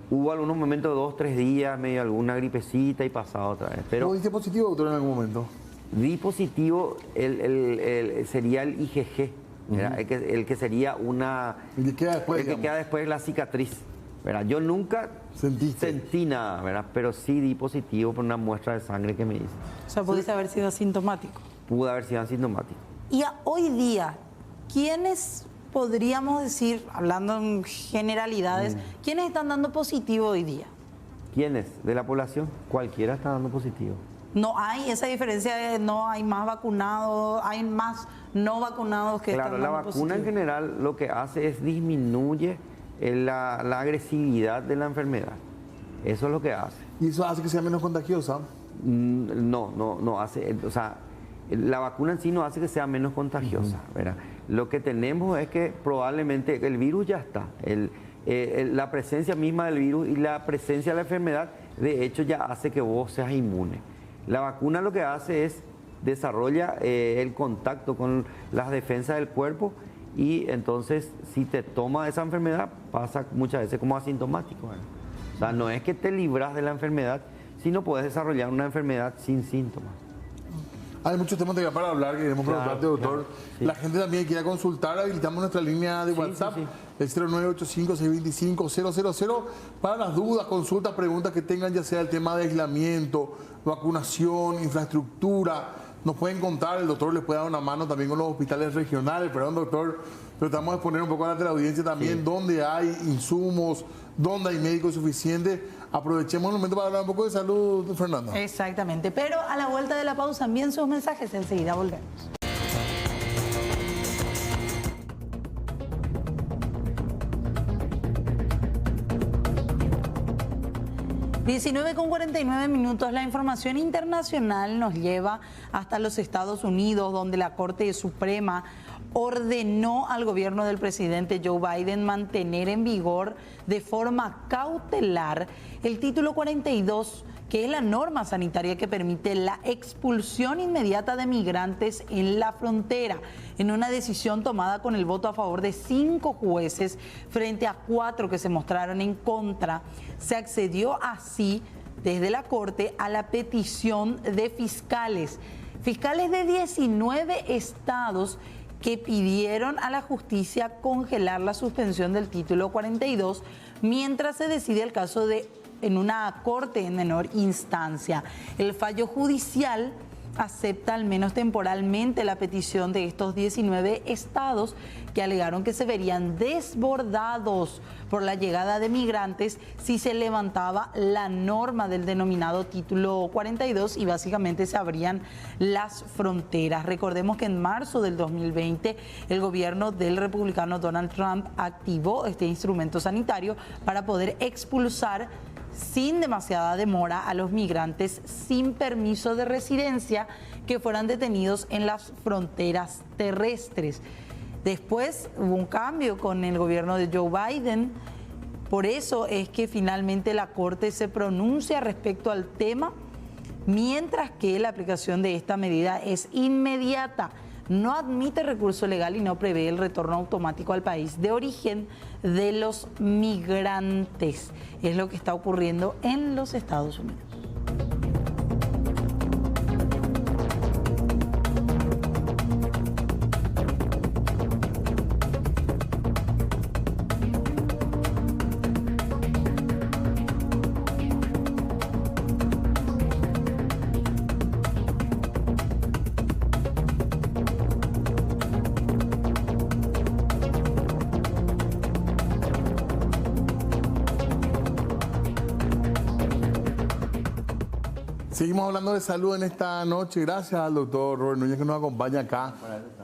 hubo algunos momentos, 2, 3 días, medio alguna gripecita y pasaba otra vez. Pero ¿Vos diste positivo, doctor, en algún momento? di positivo sería el IgG, el que sería una... El que queda después, el que queda después de la cicatriz. ¿Verdad? Yo nunca sentí nada, ¿verdad? Pero sí di positivo por una muestra de sangre que me hice. O sea, pudiste haber sido asintomático. Pude haber sido asintomático. Y hoy día, ¿quiénes podríamos decir, hablando en generalidades, quiénes están dando positivo hoy día? ¿Quiénes? De la población, cualquiera está dando positivo. No hay esa diferencia de no hay más vacunados, hay más no vacunados que claro, están dando positivo. La vacuna en general lo que hace es disminuye la agresividad de la enfermedad. Eso es lo que hace. ¿Y eso hace que sea menos contagiosa? No hace, o sea, la vacuna en sí no hace que sea menos contagiosa, ¿verdad? Lo que tenemos es que probablemente el virus ya está, la presencia misma del virus y la presencia de la enfermedad, de hecho ya hace que vos seas inmune. La vacuna lo que hace es desarrolla el contacto con las defensas del cuerpo y entonces si te toma esa enfermedad pasa muchas veces como asintomático, ¿verdad? O sea, no es que te libras de la enfermedad, sino puedes desarrollar una enfermedad sin síntomas. Hay muchos temas de para hablar que queremos preguntarte, doctor. Claro, sí. La gente también quiera consultar, habilitamos nuestra línea de WhatsApp, el 0985-625-000, para las dudas, consultas, preguntas que tengan, ya sea el tema de aislamiento, vacunación, infraestructura. Nos pueden contar, el doctor les puede dar una mano también con los hospitales regionales. Perdón, doctor, tratamos de poner un poco a la audiencia también dónde hay insumos, dónde hay médicos suficientes. Aprovechemos el momento para hablar un poco de salud, Fernanda. Exactamente, pero a la vuelta de la pausa envíen sus mensajes, enseguida volvemos. (19:49). La información internacional nos lleva hasta los Estados Unidos, donde la Corte Suprema ordenó al gobierno del presidente Joe Biden mantener en vigor de forma cautelar el título 42, que es la norma sanitaria que permite la expulsión inmediata de migrantes en la frontera, en una decisión tomada con el voto a favor de 5 jueces frente a 4 que se mostraron en contra. Se accedió así desde la Corte a la petición de fiscales de 19 estados que pidieron a la justicia congelar la suspensión del título 42 mientras se decide el caso en una corte en menor instancia. El fallo judicial acepta al menos temporalmente la petición de estos 19 estados que alegaron que se verían desbordados por la llegada de migrantes si se levantaba la norma del denominado Título 42 y básicamente se abrían las fronteras. Recordemos que en marzo del 2020 el gobierno del republicano Donald Trump activó este instrumento sanitario para poder expulsar sin demasiada demora a los migrantes sin permiso de residencia que fueran detenidos en las fronteras terrestres. Después hubo un cambio con el gobierno de Joe Biden, por eso es que finalmente la Corte se pronuncia respecto al tema, mientras que la aplicación de esta medida es inmediata. No admite recurso legal y no prevé el retorno automático al país de origen de los migrantes. Es lo que está ocurriendo en los Estados Unidos. Seguimos hablando de salud en esta noche. Gracias al doctor Robert Núñez que nos acompaña acá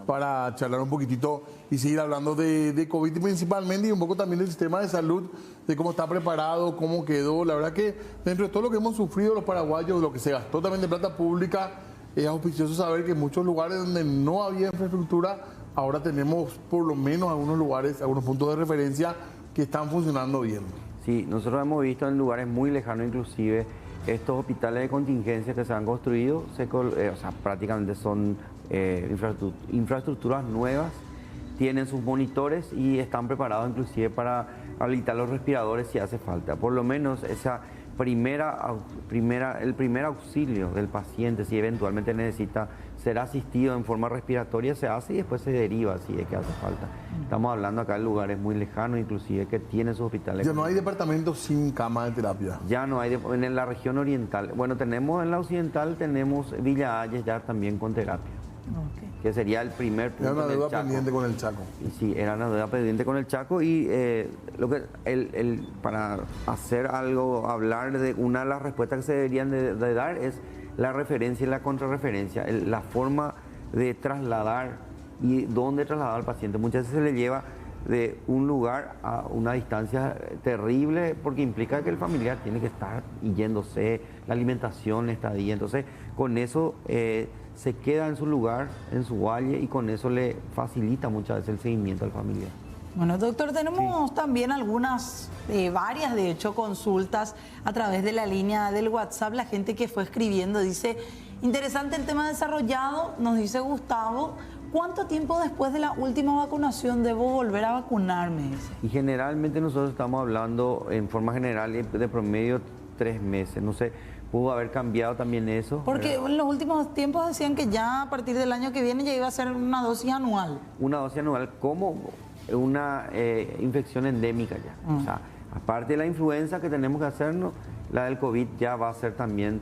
para charlar un poquitito y seguir hablando de COVID principalmente y un poco también del sistema de salud, de cómo está preparado, cómo quedó. La verdad que dentro de todo lo que hemos sufrido los paraguayos, lo que se gastó también de plata pública, es auspicioso saber que en muchos lugares donde no había infraestructura, ahora tenemos por lo menos algunos lugares, algunos puntos de referencia que están funcionando bien. Sí, nosotros hemos visto en lugares muy lejanos inclusive estos hospitales de contingencia que se han construido, prácticamente son infraestructuras nuevas, tienen sus monitores y están preparados inclusive para habilitar los respiradores si hace falta. Por lo menos esa el primer auxilio del paciente, si eventualmente necesita ser asistido en forma respiratoria, se hace y después se deriva si es que hace falta. Estamos hablando acá de lugares muy lejanos, inclusive que tienen sus hospitales. Ya no hay departamentos sin cama de terapia. Ya no hay, en la región oriental. Bueno, tenemos en la occidental, tenemos Villa Ayes ya también con terapia. Okay. Que sería el primer punto. Era una deuda pendiente con el Chaco. Sí, era una deuda pendiente con el Chaco y para hacer algo, hablar de una de las respuestas que se deberían de dar es la referencia y la contrarreferencia, la forma de trasladar y dónde trasladar al paciente. Muchas veces se le lleva de un lugar a una distancia terrible porque implica que el familiar tiene que estar yéndose, la alimentación, la estadía. Entonces, con eso se queda en su lugar, en su valle, y con eso le facilita muchas veces el seguimiento al familiar. Bueno, doctor, tenemos también varias de hecho, consultas a través de la línea del WhatsApp. La gente que fue escribiendo dice, interesante el tema desarrollado, nos dice Gustavo, ¿cuánto tiempo después de la última vacunación debo volver a vacunarme? Y generalmente nosotros estamos hablando en forma general de promedio 3 meses, no sé, pudo haber cambiado también eso. Porque en los últimos tiempos decían que ya a partir del año que viene ya iba a ser una dosis anual. Una dosis anual como una infección endémica ya. O sea, aparte de la influenza que tenemos que hacernos, la del COVID ya va a ser también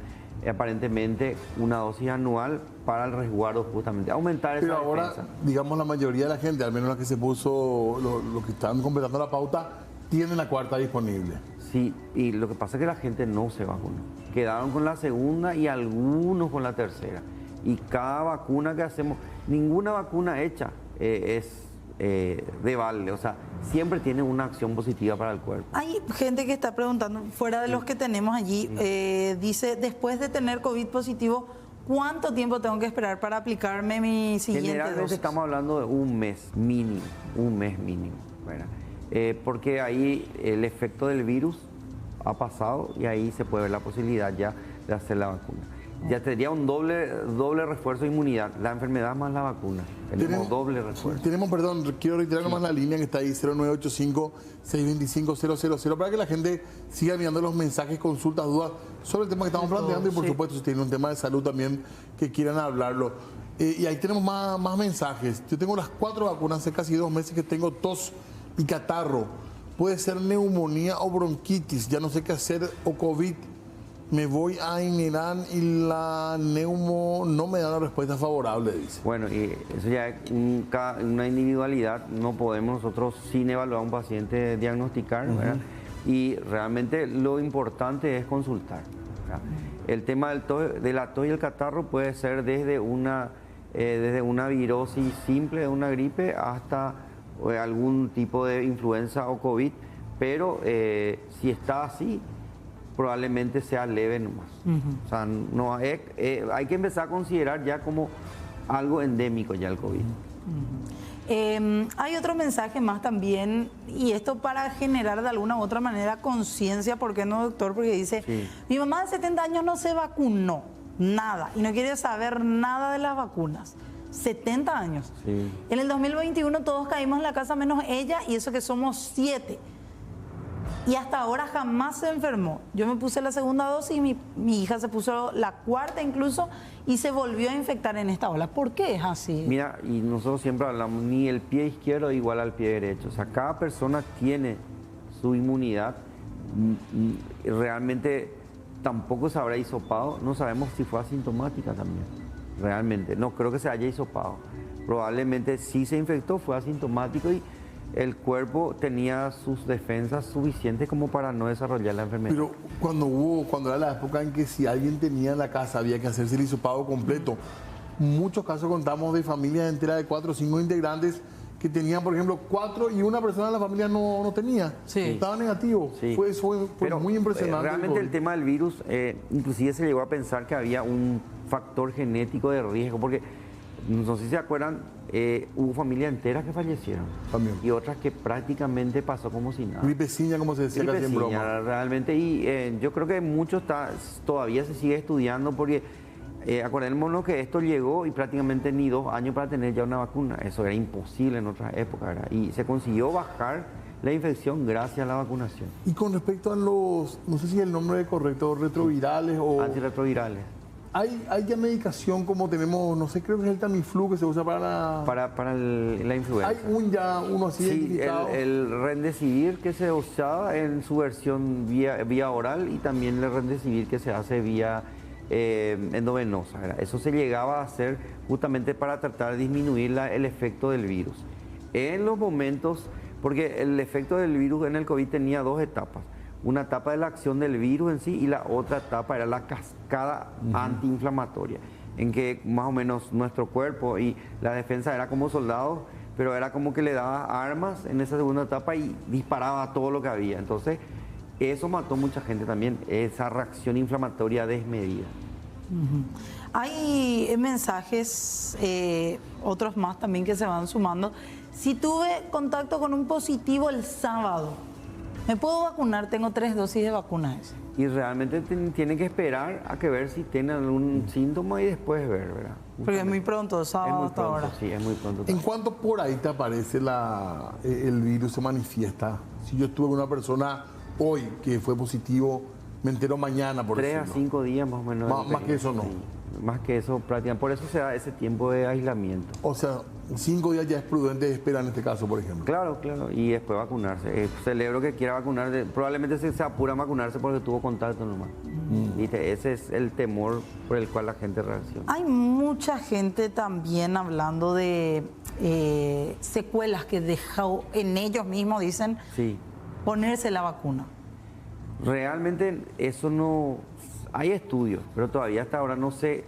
aparentemente una dosis anual para el resguardo, justamente aumentar esa defensa. Pero ahora, digamos, la mayoría de la gente, al menos la que se puso, los que están completando la pauta, tienen la cuarta disponible. Sí, y lo que pasa es que la gente no se vacunó. Quedaron con la segunda y algunos con la tercera. Y cada vacuna que hacemos, ninguna vacuna hecha es de balde, o sea, siempre tiene una acción positiva para el cuerpo. Hay gente que está preguntando, fuera de los que tenemos allí, dice, después de tener COVID positivo, ¿cuánto tiempo tengo que esperar para aplicarme mi siguiente Generalmente dosis? estamos hablando de un mes mínimo, ¿verdad? Porque ahí el efecto del virus ha pasado y ahí se puede ver la posibilidad ya de hacer la vacuna. Ya tendría un doble refuerzo de inmunidad, la enfermedad más la vacuna. Tenemos doble refuerzo. Quiero reiterar nomás la línea que está ahí, 0985-625-000, para que la gente siga enviando los mensajes, consultas, dudas sobre el tema que estamos planteando y por supuesto si tienen un tema de salud también que quieran hablarlo. Y ahí tenemos más mensajes. Yo tengo las 4 vacunas, hace casi 2 meses que tengo tos y catarro. Puede ser neumonía o bronquitis, ya no sé qué hacer, o COVID. Me voy a Inerán y la neumo no me da una respuesta favorable, dice. Bueno, y eso ya es una individualidad. No podemos nosotros, sin evaluar a un paciente, diagnosticar, ¿verdad? Y realmente lo importante es consultar, ¿verdad? El tema de la tos y el catarro puede ser desde una virosis simple, de una gripe, hasta algún tipo de influenza o COVID, pero si está así, probablemente sea leve nomás. O sea, no, hay que empezar a considerar ya como algo endémico ya el COVID. Hay otro mensaje más también, y esto para generar de alguna u otra manera conciencia, ¿por qué no, doctor? Porque dice, Sí. Mi mamá de 70 años no se vacunó, nada, y no quiere saber nada de las vacunas. 70 años. Sí. En el 2021 todos caímos en la casa menos ella, y eso que somos 7. Y hasta ahora jamás se enfermó. Yo me puse la segunda dosis y mi hija se puso la cuarta incluso y se volvió a infectar en esta ola. ¿Por qué es así? Mira, y nosotros siempre hablamos, ni el pie izquierdo igual al pie derecho. O sea, cada persona tiene su inmunidad. Realmente tampoco se habrá hisopado. No sabemos si fue asintomática también. Realmente, no creo que se haya hisopado. Probablemente sí se infectó, fue asintomático y el cuerpo tenía sus defensas suficientes como para no desarrollar la enfermedad. Pero cuando era la época en que si alguien tenía en la casa había que hacerse el hisopado completo, muchos casos contamos de familias enteras de 4 o 5 integrantes que tenían, por ejemplo, 4 y una persona de la familia no tenía. Sí. Estaba negativo. Sí. Fue Pero, muy impresionante. realmente el tema del virus, inclusive se llegó a pensar que había un factor genético de riesgo, porque no sé si se acuerdan, hubo familias enteras que fallecieron. También. Y otras que prácticamente pasó como si nada. Gripeciña, como se decía casi en broma. Gripeciña, realmente, y yo creo que mucho todavía se sigue estudiando porque acordémonos que esto llegó y prácticamente ni 2 años para tener ya una vacuna. Eso era imposible en otras épocas, ¿verdad? Y se consiguió bajar la infección gracias a la vacunación. Y con respecto a los, no sé si el nombre es correcto, retrovirales o... Antirretrovirales. ¿Hay ya medicación como tenemos, no sé, creo que es el Tamiflu que se usa para la... Para la influenza. Hay uno así Sí, identificado. el Remdesivir que se usaba en su versión vía oral y también el Remdesivir que se hace vía endovenosa, ¿verdad? Eso se llegaba a hacer justamente para tratar de disminuir el efecto del virus. En los momentos, porque el efecto del virus en el COVID tenía 2 etapas. Una etapa de la acción del virus en sí y la otra etapa era la cascada antiinflamatoria, en que más o menos nuestro cuerpo y la defensa era como soldados, pero era como que le daba armas en esa segunda etapa y disparaba todo lo que había. Entonces, eso mató mucha gente también, esa reacción inflamatoria desmedida. Hay mensajes, otros más también que se van sumando. Si tuve contacto con un positivo el sábado, ¿me puedo vacunar? Tengo 3 dosis de vacuna esa. Y realmente tiene que esperar a que ver si tiene algún síntoma y después ver, ¿verdad? Porque es muy pronto, Es sábado muy hasta pronto, ahora. sí, es muy pronto. ¿En cuánto por ahí te aparece el virus, se manifiesta? Si yo estuve con una persona hoy que fue positivo, me entero mañana, por 3 a ejemplo. 5 días más o menos. Más que eso no. Sí, más que eso prácticamente. Por eso se da ese tiempo de aislamiento. O sea, 5 días ya es prudente esperar en este caso, por ejemplo. Claro, claro. Y después vacunarse. Celebro que quiera vacunarse. Probablemente se apura a vacunarse porque tuvo contacto nomás. ¿Viste? Ese es el temor por el cual la gente reacciona. Hay mucha gente también hablando de secuelas que dejó en ellos mismos, dicen, Sí. ponerse la vacuna. Realmente eso no... Hay estudios, pero todavía hasta ahora no se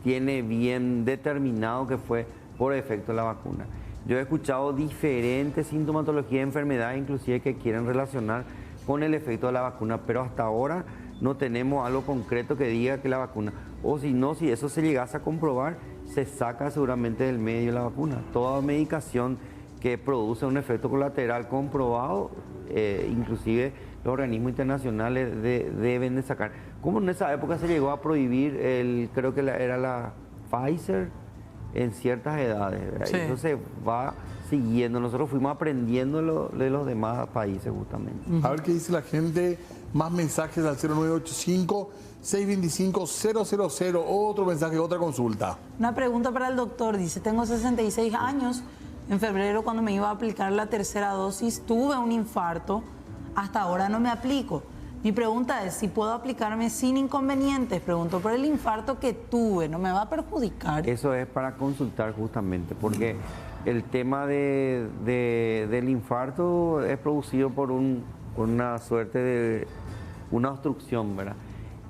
tiene bien determinado que fue por efecto de la vacuna. Yo he escuchado diferentes sintomatologías de enfermedades, inclusive que quieren relacionar con el efecto de la vacuna, pero hasta ahora no tenemos algo concreto que diga que la vacuna, o si no, si eso se llegase a comprobar, se saca seguramente del medio la vacuna. Toda medicación que produce un efecto colateral comprobado, inclusive los organismos internacionales deben de sacar. Como en esa época se llegó a prohibir, creo que era la Pfizer en ciertas edades, ¿verdad? Sí. Y eso se va siguiendo. Nosotros fuimos aprendiendo de los demás países justamente. A ver qué dice la gente. Más mensajes al 0985-625-000. Otro mensaje, otra consulta. Una pregunta para el doctor. Dice, tengo 66 años. En febrero, cuando me iba a aplicar la tercera dosis, tuve un infarto. Hasta ahora no me aplico. Mi pregunta es si puedo aplicarme sin inconvenientes. Pregunto por el infarto que tuve, ¿no me va a perjudicar? Eso es para consultar justamente, porque el tema del infarto es producido por una suerte de una obstrucción, ¿verdad?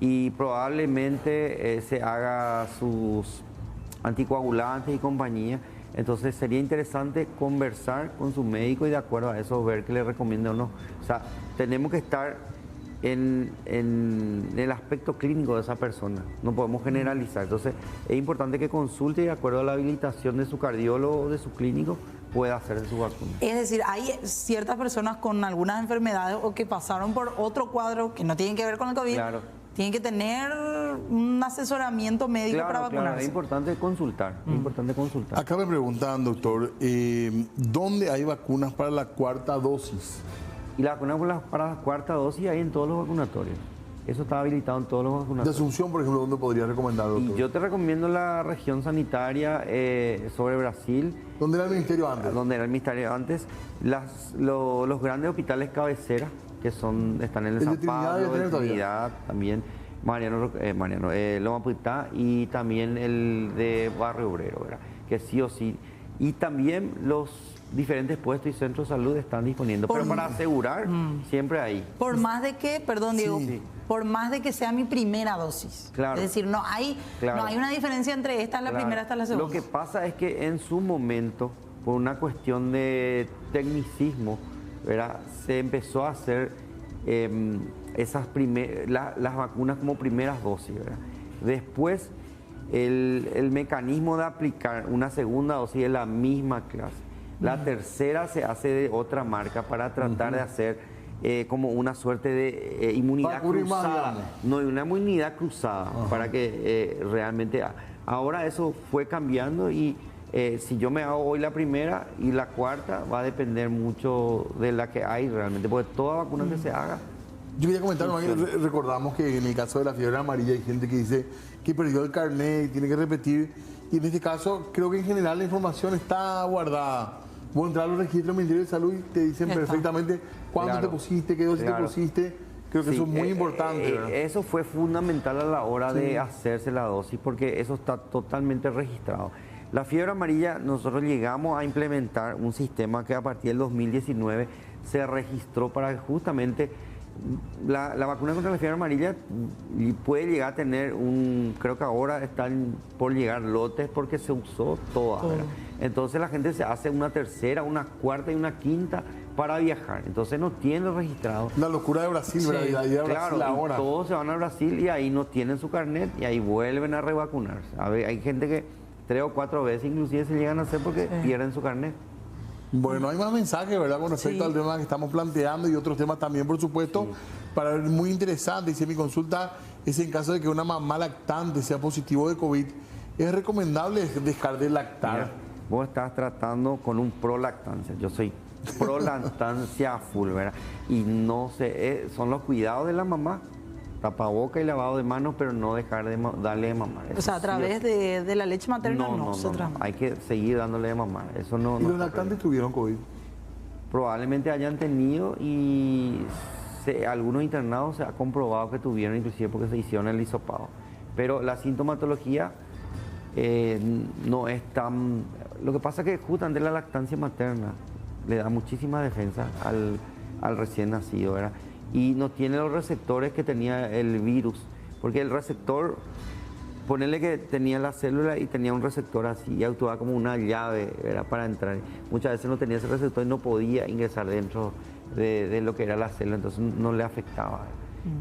Y probablemente se haga sus anticoagulantes y compañía. Entonces sería interesante conversar con su médico y de acuerdo a eso ver qué le recomienda o no. O sea, tenemos que estar en el aspecto clínico de esa persona, no podemos generalizar. Entonces es importante que consulte y de acuerdo a la habilitación de su cardiólogo o de su clínico pueda hacerse su vacuna. Es decir, hay ciertas personas con algunas enfermedades o que pasaron por otro cuadro que no tienen que ver con el COVID, Claro. tienen que tener un asesoramiento médico para Claro, vacunarse. es importante consultar, es importante consultar. Acá me preguntan, doctor, ¿dónde hay vacunas para la cuarta dosis? Y la vacuna para la cuarta dosis hay en todos los vacunatorios. Eso está habilitado en todos los De vacunatorios. Asunción, por ejemplo, ¿dónde podría recomendar, Y doctor? yo te recomiendo la región sanitaria sobre Brasil, ¿Dónde era el ministerio antes? donde era el ministerio antes, los grandes hospitales cabecera, que están en el El de San Trinidad Pablo, debe tener el todavía. Trinidad, también Loma Prietá y también el de Barrio Obrero, ¿verdad? Que sí o sí. Y también los diferentes puestos y centros de salud están disponiendo, pero para asegurar, siempre hay. Por más de que, perdón Diego, Sí. por más de que sea mi primera dosis. Claro. Es decir, no hay una diferencia entre esta es la Claro. primera, esta es la segunda. Lo que pasa es que en su momento, por una cuestión de tecnicismo, ¿verdad? Se empezó a hacer las vacunas como primeras dosis, ¿verdad? Después, el mecanismo de aplicar una segunda dosis de la misma clase. La tercera se hace de otra marca para tratar de hacer como una suerte de inmunidad Para cubrir más, cruzada. digamos. No, una inmunidad cruzada para que realmente... Ahora eso fue cambiando y si yo me hago hoy la primera y la cuarta va a depender mucho de la que hay realmente, porque toda vacuna que se haga... Yo quería comentar, nomás que recordamos que en el caso de la fiebre amarilla hay gente que dice que perdió el carnet y tiene que repetir. Y en este caso, creo que en general la información está guardada. Vos entrar a los registros del Ministerio de Salud y te dicen Ya está. perfectamente cuándo Claro. te pusiste, qué dosis te Claro. pusiste. Creo que Sí, eso es muy importante, ¿verdad? eso fue fundamental a la hora de hacerse la dosis porque eso está totalmente registrado. La fiebre amarilla, nosotros llegamos a implementar un sistema que a partir del 2019 se registró para que justamente la vacuna contra la fiebre amarilla puede llegar a tener creo que ahora están por llegar lotes porque se usó toda, ¿verdad? Entonces la gente se hace una tercera, una cuarta y una quinta para viajar. Entonces no tiene registrado. La locura de Brasil, ¿verdad? Y la idea de Claro, Brasil y ahora. todos se van a Brasil y ahí no tienen su carnet y ahí vuelven a revacunarse. A ver, hay gente que 3 o 4 veces inclusive se llegan a hacer porque pierden su carnet. Bueno, hay más mensajes, ¿verdad? Con respecto al tema que estamos planteando y otros temas también, por supuesto. Para ver, muy interesante. Dice, mi consulta es en caso de que una mamá lactante sea positivo de COVID, ¿es recomendable dejar de lactar? Mira, vos estás tratando con un prolactancia. Yo soy prolactancia full, ¿verdad? Y no sé, son los cuidados de la mamá. Tapaboca y lavado de manos, pero no dejar de darle de mamar. O sea, a través de la leche materna no se transmite. Hay que seguir dándole de mamar. Eso no. ¿Y no los está lactantes tuvieron COVID? probablemente hayan tenido y algunos internados se ha comprobado que tuvieron, inclusive porque se hicieron el hisopado. Pero la sintomatología no es tan... Lo que pasa es que justamente la lactancia materna le da muchísima defensa al recién nacido, ¿verdad? Y no tiene los receptores que tenía el virus, porque el receptor, ponerle que tenía la célula y tenía un receptor así y actuaba como una llave, ¿verdad? Para entrar. Muchas veces no tenía ese receptor y no podía ingresar dentro de lo que era la célula, entonces no le afectaba.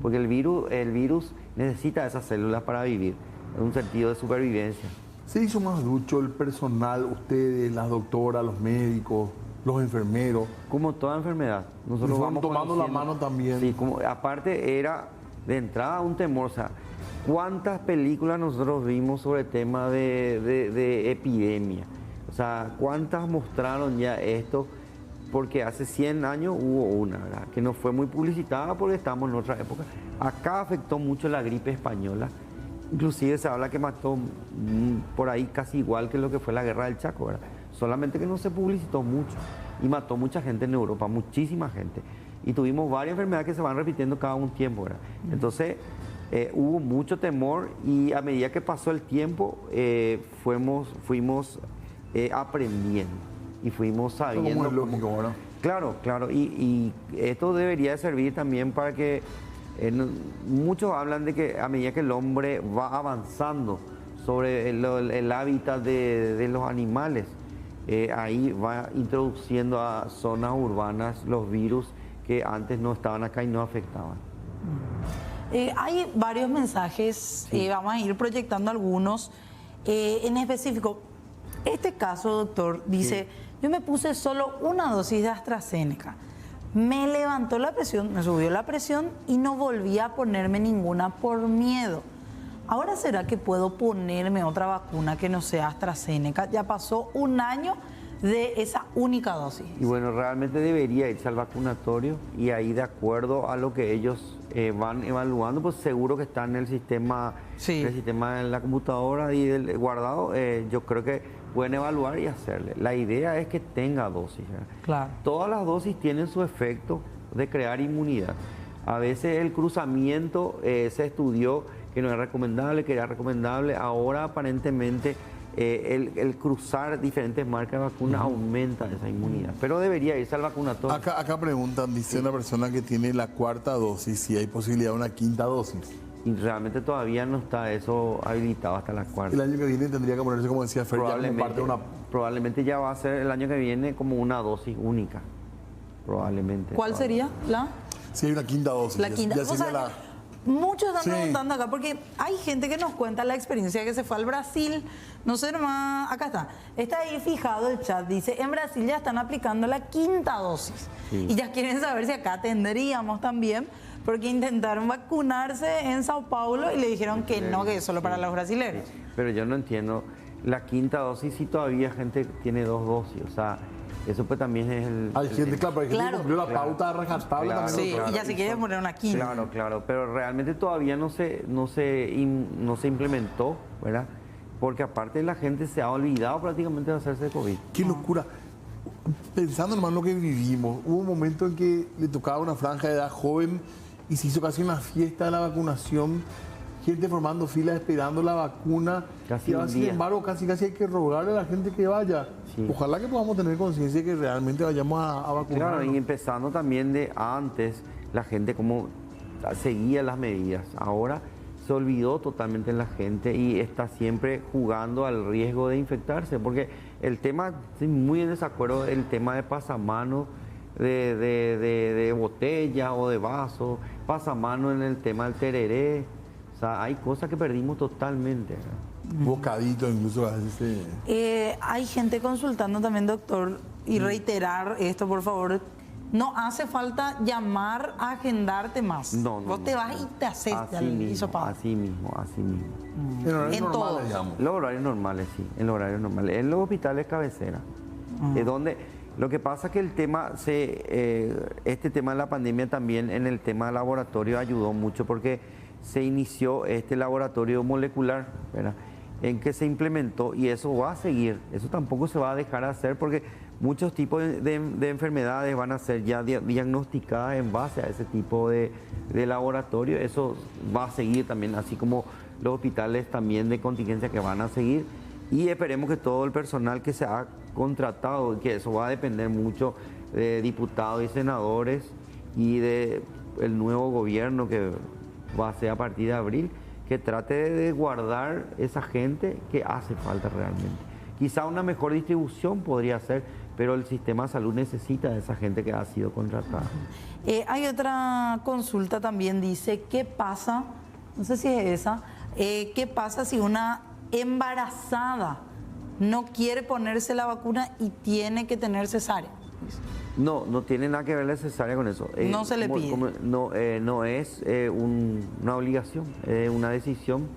Porque el virus necesita esas células para vivir, en un sentido de supervivencia. Se hizo más ducho el personal, ustedes, las doctoras, los médicos, los enfermeros. Como toda enfermedad, nosotros Y fueron vamos tomando la conociendo. mano también. Sí, aparte era de entrada un temor, o sea, ¿cuántas películas nosotros vimos sobre el tema de epidemia? O sea, ¿cuántas mostraron ya esto? Porque hace 100 años hubo una, ¿verdad? Que no fue muy publicitada porque estamos en otra época. Acá afectó mucho la gripe española. Inclusive se habla que mató por ahí casi igual que lo que fue la guerra del Chaco, ¿verdad? Solamente que no se publicitó mucho y mató mucha gente en Europa, muchísima gente. y tuvimos varias enfermedades que se van repitiendo cada un tiempo, ¿verdad? Entonces, hubo mucho temor y a medida que pasó el tiempo, fuimos aprendiendo y fuimos sabiendo. Como es lógico, ¿verdad? Claro, claro, y esto debería servir también para que muchos hablan de que a medida que el hombre va avanzando sobre el hábitat de los animales, ahí va introduciendo a zonas urbanas los virus que antes no estaban acá y no afectaban. Hay varios mensajes, vamos a ir proyectando algunos. En específico, este caso, doctor, dice, yo me puse solo una dosis de AstraZeneca, me levantó la presión, me subió la presión y no volví a ponerme ninguna por miedo. Ahora, ¿será que puedo ponerme otra vacuna que no sea AstraZeneca? Ya pasó un año de esa única dosis. Y bueno, realmente debería irse al vacunatorio y ahí, de acuerdo a lo que ellos van evaluando, pues seguro que está en el sistema, de la computadora y del guardado, yo creo que pueden evaluar y hacerle. La idea es que tenga dosis, ¿verdad? Claro. Todas las dosis tienen su efecto de crear inmunidad. A veces el cruzamiento se estudió que no era recomendable, que era recomendable. Ahora aparentemente el cruzar diferentes marcas de vacuna aumenta esa inmunidad. Pero debería irse al vacunatorio. Acá preguntan, dice una persona que tiene la cuarta dosis, si hay posibilidad de una quinta dosis. Y realmente todavía no está eso habilitado hasta la cuarta. El año que viene tendría que ponerse, como decía Fer, ya como parte de una... Probablemente ya va a ser el año que viene como una dosis única. Probablemente. ¿Cuál sería la? Sí, hay una quinta dosis. La quinta. Ya sería la... Muchos están preguntando acá, porque hay gente que nos cuenta la experiencia que se fue al Brasil. No sé nomás, acá está. Está ahí fijado el chat, dice, en Brasil ya están aplicando la quinta dosis. Y ya quieren saber si acá tendríamos también, porque intentaron vacunarse en Sao Paulo y le dijeron que no, que es solo para los brasileños. Pero yo no entiendo, la quinta dosis si todavía gente tiene dos dosis, o sea... Eso pues también es el... Hay gente, claro, pero hay gente que cumplió la pauta de rajatabla también. Sí, y ya se quiere poner una quinta. Claro, pero realmente todavía no se implementó, ¿verdad? Porque aparte la gente se ha olvidado prácticamente de hacerse de COVID. Qué locura. Pensando nomás en lo que vivimos, hubo un momento en que le tocaba una franja de edad joven y se hizo casi una fiesta de la vacunación, gente formando filas esperando la vacuna. Casi un sin día. embargo, casi hay que rogarle a la gente que vaya. Sí. Ojalá que podamos tener conciencia de que realmente vayamos a vacunar. Claro, y empezando también de antes, la gente como seguía las medidas. Ahora se olvidó totalmente la gente y está siempre jugando al riesgo de infectarse, porque el tema, estoy muy en desacuerdo, el tema de pasamanos, de botella o de vaso, pasamanos en el tema del tereré. O sea, hay cosas que perdimos totalmente. Bocadito incluso a veces. Hay gente consultando también, doctor, y reiterar esto, por favor. No hace falta llamar a agendarte más. No. Vos te vas y te haces el hisopado. Así mismo. En horarios En todo. normales, digamos. Los horarios normales, sí, en los horarios normales. En los hospitales cabecera, es donde lo que pasa es que el tema, este tema de la pandemia también en el tema de laboratorio ayudó mucho porque se inició este laboratorio molecular, ¿verdad? En que se implementó y eso va a seguir, eso tampoco se va a dejar de hacer porque muchos tipos de enfermedades van a ser ya diagnosticadas en base a ese tipo de laboratorio, eso va a seguir también, así como los hospitales también de contingencia que van a seguir y esperemos que todo el personal que se ha contratado, que eso va a depender mucho de diputados y senadores y de el nuevo gobierno que va a ser a partir de abril, que trate de guardar esa gente que hace falta realmente. Quizá una mejor distribución podría ser, pero el sistema de salud necesita de esa gente que ha sido contratada. Hay otra consulta también, dice, ¿qué pasa? No sé si es esa. ¿Qué pasa si una embarazada no quiere ponerse la vacuna y tiene que tener cesárea? No tiene nada que ver la cesárea con eso. No se le pide. No es una obligación, es una decisión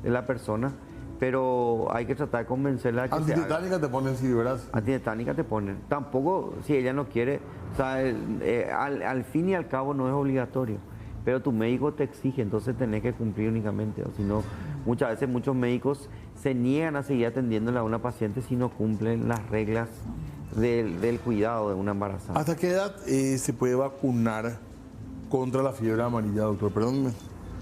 de la persona, pero hay que tratar de convencerla de que Antitetánica te ponen, sí, ¿verdad? Antitetánica te ponen. Tampoco, si ella no quiere, o sea, al fin y al cabo no es obligatorio, pero tu médico te exige, entonces tenés que cumplir únicamente, o si no, muchas veces muchos médicos se niegan a seguir atendiéndole a una paciente si no cumplen las reglas del cuidado de una embarazada. ¿Hasta qué edad se puede vacunar contra la fiebre amarilla, doctor? Perdón.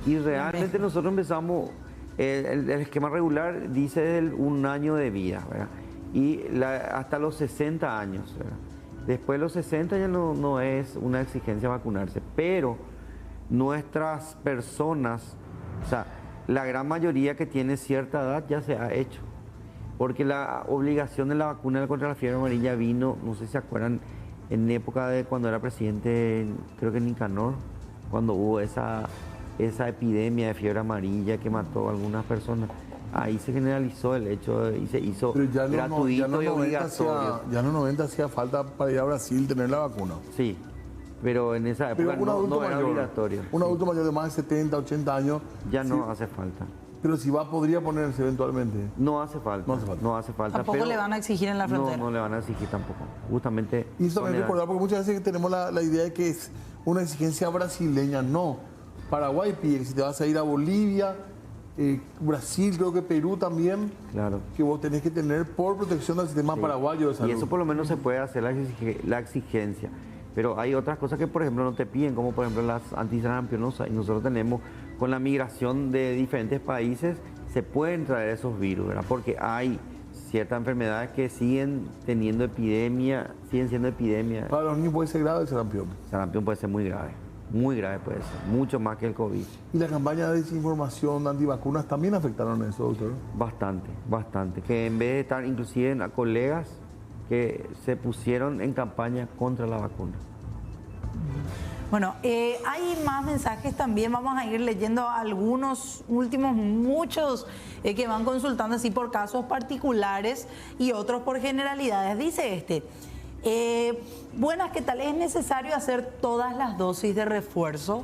Y realmente nosotros empezamos, el esquema regular dice un año de vida, ¿verdad? Y hasta los 60 años, ¿verdad? Después de los 60 ya no es una exigencia vacunarse, pero nuestras personas, o sea, la gran mayoría que tiene cierta edad ya se ha hecho, porque la obligación de la vacuna contra la fiebre amarilla vino, no sé si se acuerdan, en época de cuando era presidente, creo que Nicanor, cuando hubo esa epidemia de fiebre amarilla que mató a algunas personas. Ahí se generalizó el hecho y se hizo gratuito y obligatorio. Ya en los 90 hacía falta para ir a Brasil tener la vacuna. Sí, pero en esa época no era obligatorio. Un adulto mayor de más de 70, 80 años. Ya no hace falta. Pero si podría ponerse eventualmente. No hace falta. No hace falta. Tampoco le van a exigir en la frontera. No le van a exigir tampoco. Justamente. Y eso también recordar, porque muchas veces tenemos la idea de que es una exigencia brasileña. No. Paraguay pide que si te vas a ir a Bolivia, Brasil, creo que Perú también, claro, que vos tenés que tener por protección del sistema paraguayo de salud. Y eso por lo menos se puede hacer la exigencia. Pero hay otras cosas que, por ejemplo, no te piden, como por ejemplo las antisarampionosas. Y nosotros tenemos, con la migración de diferentes países, se pueden traer esos virus, ¿verdad? Porque hay ciertas enfermedades que siguen teniendo epidemia, siguen siendo epidemia. Para los niños puede ser grave el sarampión. El sarampión puede ser muy grave puede ser, mucho más que el COVID. ¿Y la campaña de desinformación antivacunas también afectaron eso, doctor? Bastante. Que en vez de estar inclusive en colegas que se pusieron en campaña contra la vacuna. Bueno, hay más mensajes también, vamos a ir leyendo algunos últimos, muchos que van consultando así por casos particulares y otros por generalidades. Dice buenas, ¿qué tal? ¿Es necesario hacer todas las dosis de refuerzo?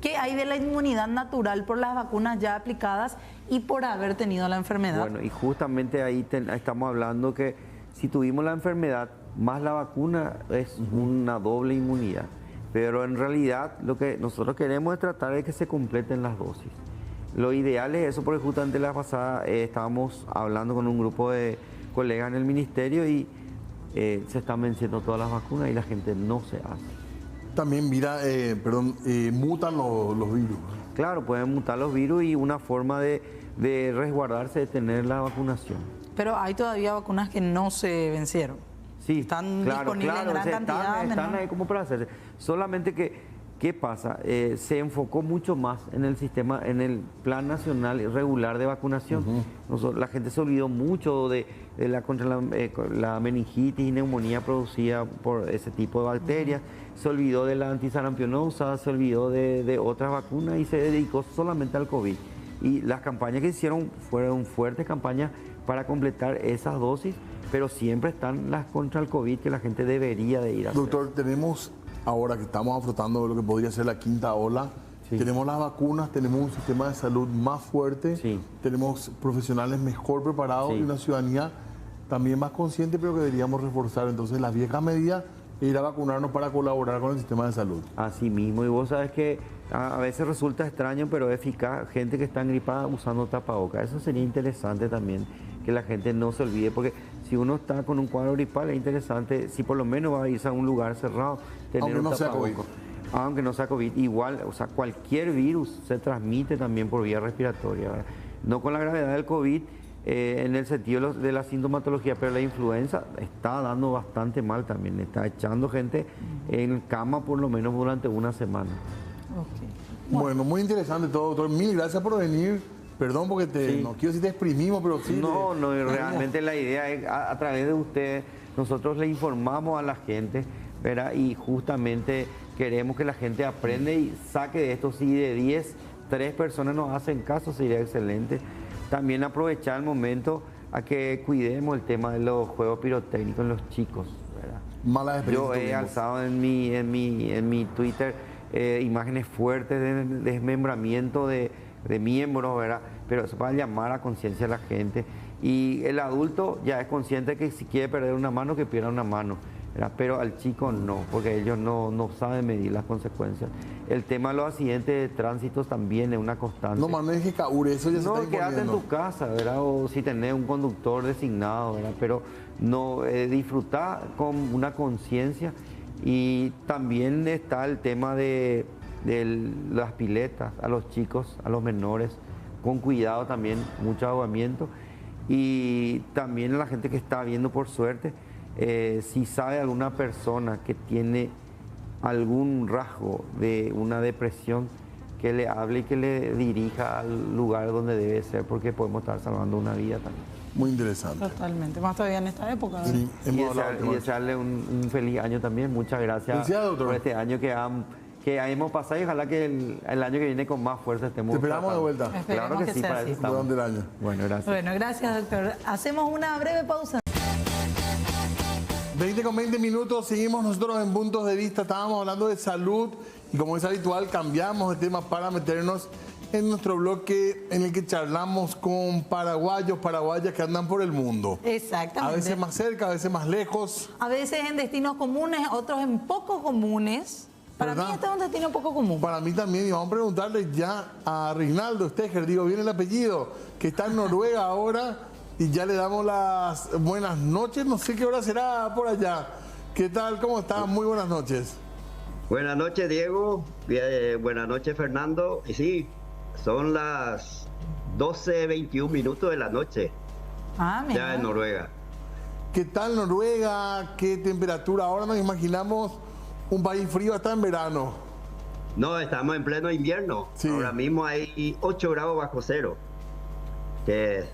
¿Qué hay de la inmunidad natural por las vacunas ya aplicadas y por haber tenido la enfermedad? Bueno, y justamente ahí estamos hablando que si tuvimos la enfermedad más la vacuna es una doble inmunidad. Pero en realidad lo que nosotros queremos es tratar de que se completen las dosis. Lo ideal es eso, porque justamente la pasada estábamos hablando con un grupo de colegas en el ministerio y se están venciendo todas las vacunas y la gente no se hace. También, mutan los virus. Claro, pueden mutar los virus y una forma de resguardarse de tener la vacunación. Pero hay todavía vacunas que no se vencieron. Sí, están disponibles en gran cantidad. Están ahí como para hacerse. Solamente que, ¿qué pasa? Se enfocó mucho más en el sistema, en el plan nacional regular de vacunación. La gente se olvidó mucho contra la meningitis y neumonía producida por ese tipo de bacterias. Se olvidó de la antisarampionosa, se olvidó de otras vacunas y se dedicó solamente al COVID. Y las campañas que hicieron fueron fuertes campañas para completar esas dosis, pero siempre están las contra el COVID que la gente debería de ir a hacer. Doctor, tenemos, ahora que estamos afrontando lo que podría ser la quinta ola, tenemos las vacunas, tenemos un sistema de salud más fuerte, tenemos profesionales mejor preparados y una ciudadanía también más consciente, pero que deberíamos reforzar. Entonces, las viejas medidas es ir a vacunarnos para colaborar con el sistema de salud. Así mismo, y vos sabes que a veces resulta extraño, pero eficaz, gente que está engripada usando tapabocas. Eso sería interesante también, que la gente no se olvide, porque si uno está con un cuadro gripal es interesante, si por lo menos va a irse a un lugar cerrado, tener un tapabocas. Aunque no sea COVID, igual, o sea, cualquier virus se transmite también por vía respiratoria, ¿verdad? No con la gravedad del COVID, en el sentido de la sintomatología, pero la influenza está dando bastante mal también, está echando gente en cama por lo menos durante una semana. Bueno, muy interesante todo, doctor. Mil gracias por venir. Perdón porque no quiero decir te exprimimos, pero sí. No, realmente la idea es, a través de ustedes, nosotros le informamos a la gente, ¿verdad? Y justamente queremos que la gente aprenda y saque de esto. Si de 10, 3 personas nos hacen caso, sería excelente. También aprovechar el momento a que cuidemos el tema de los juegos pirotécnicos en los chicos, ¿verdad? Malas experiencias. Yo he alzado en mi Twitter imágenes fuertes de desmembramiento de miembros, ¿verdad? Pero eso para llamar a conciencia a la gente. Y el adulto ya es consciente que si quiere perder una mano, que pierda una mano. ¿verdad? Pero al chico no, porque ellos no saben medir las consecuencias. El tema de los accidentes de tránsito también es una constante. No manejes Kaure, eso ya se No, está quédate en imponiendo. tu casa, ¿verdad? O si tenés un conductor designado, ¿verdad? Pero no disfrutar con una conciencia. Y también está el tema de las piletas a los chicos, a los menores, con cuidado también, mucho ahogamiento. Y también a la gente que está viendo, por suerte, si sabe alguna persona que tiene algún rasgo de una depresión, que le hable y que le dirija al lugar donde debe ser, porque podemos estar salvando una vida también. Muy interesante. Totalmente, más todavía en esta época, ¿verdad? Sí, hemos hablado Y desearle un feliz año también. Muchas gracias Felicidades, doctor. por este año que hemos pasado, y ojalá que el año que viene con más fuerza estemos. Te esperamos de vuelta. Claro Esperemos que que sí, sea para así. eso estamos. Durante el año. Bueno, gracias. Bueno, gracias, doctor. Hacemos una breve pausa. 20 con 20 minutos, seguimos nosotros en Puntos de Vista. Estábamos hablando de salud y, como es habitual, cambiamos de tema para meternos en nuestro bloque en el que charlamos con paraguayos, paraguayas que andan por el mundo. Exactamente. A veces más cerca, a veces más lejos. A veces en destinos comunes, otros en poco comunes. Para ¿Verdad? mí este es un destino poco común. Para mí también, y vamos a preguntarle ya a Reinaldo Steger, digo bien el apellido, que está en Noruega ahora, y ya le damos las buenas noches. No sé qué hora será por allá. ¿Qué tal? ¿Cómo estás? Muy buenas noches. Buenas noches, Diego. Buenas noches, Fernando. Y sí, son las 12:21 minutos de la noche, Ah, mira. ya en Noruega. ¿Qué tal Noruega? ¿Qué temperatura? Ahora nos imaginamos un país frío hasta en verano. No, estamos en pleno invierno. Sí. Ahora mismo hay 8 grados bajo cero. Que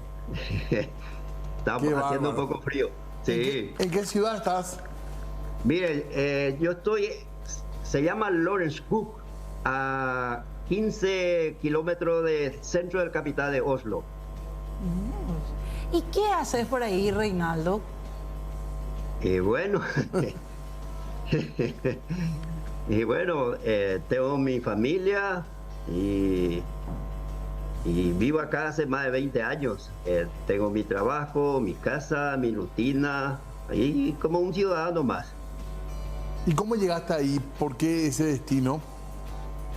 estamos Qué haciendo un bárbaro. poco frío. Sí. ¿En qué ciudad estás? Miren, yo estoy, se llama Lorensburg, a 15 kilómetros del centro del capital de Oslo. ¿Y qué haces por ahí, Reinaldo? Y bueno, tengo mi familia y vivo acá hace más de 20 años. Tengo mi trabajo, mi casa, mi rutina, y como un ciudadano más. ¿Y cómo llegaste ahí? ¿Por qué ese destino?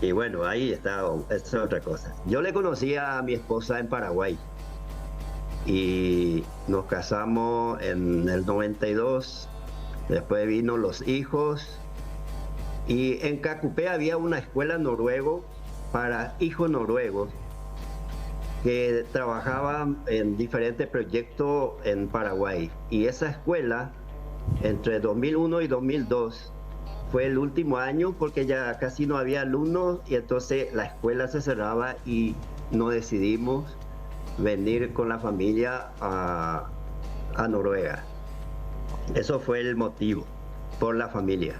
Y bueno, ahí está, esa es otra cosa. Yo le conocí a mi esposa en Paraguay y nos casamos en el 92. Después vino los hijos, y en Cacupé había una escuela noruego para hijos noruegos que trabajaban en diferentes proyectos en Paraguay. Y esa escuela, entre 2001 y 2002, fue el último año porque ya casi no había alumnos, y entonces la escuela se cerraba y nos decidimos venir con la familia a Noruega. Eso fue el motivo, por la familia.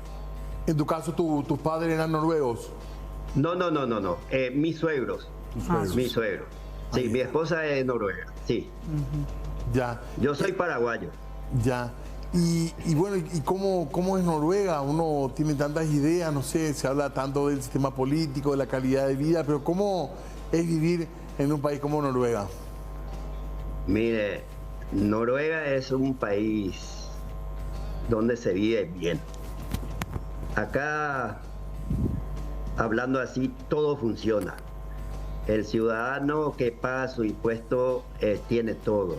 En tu caso, tus padres eran noruegos. No. Mis suegros. Tus suegros. Mis suegros. Sí, mi esposa es noruega. Sí. Ya, Yo soy paraguayo. ya. Y bueno, ¿y cómo es Noruega? Uno tiene tantas ideas, no sé, se habla tanto del sistema político, de la calidad de vida, pero ¿cómo es vivir en un país como Noruega? Mire, Noruega es un país donde se vive bien. Acá, hablando así, todo funciona. El ciudadano que paga su impuesto tiene todo.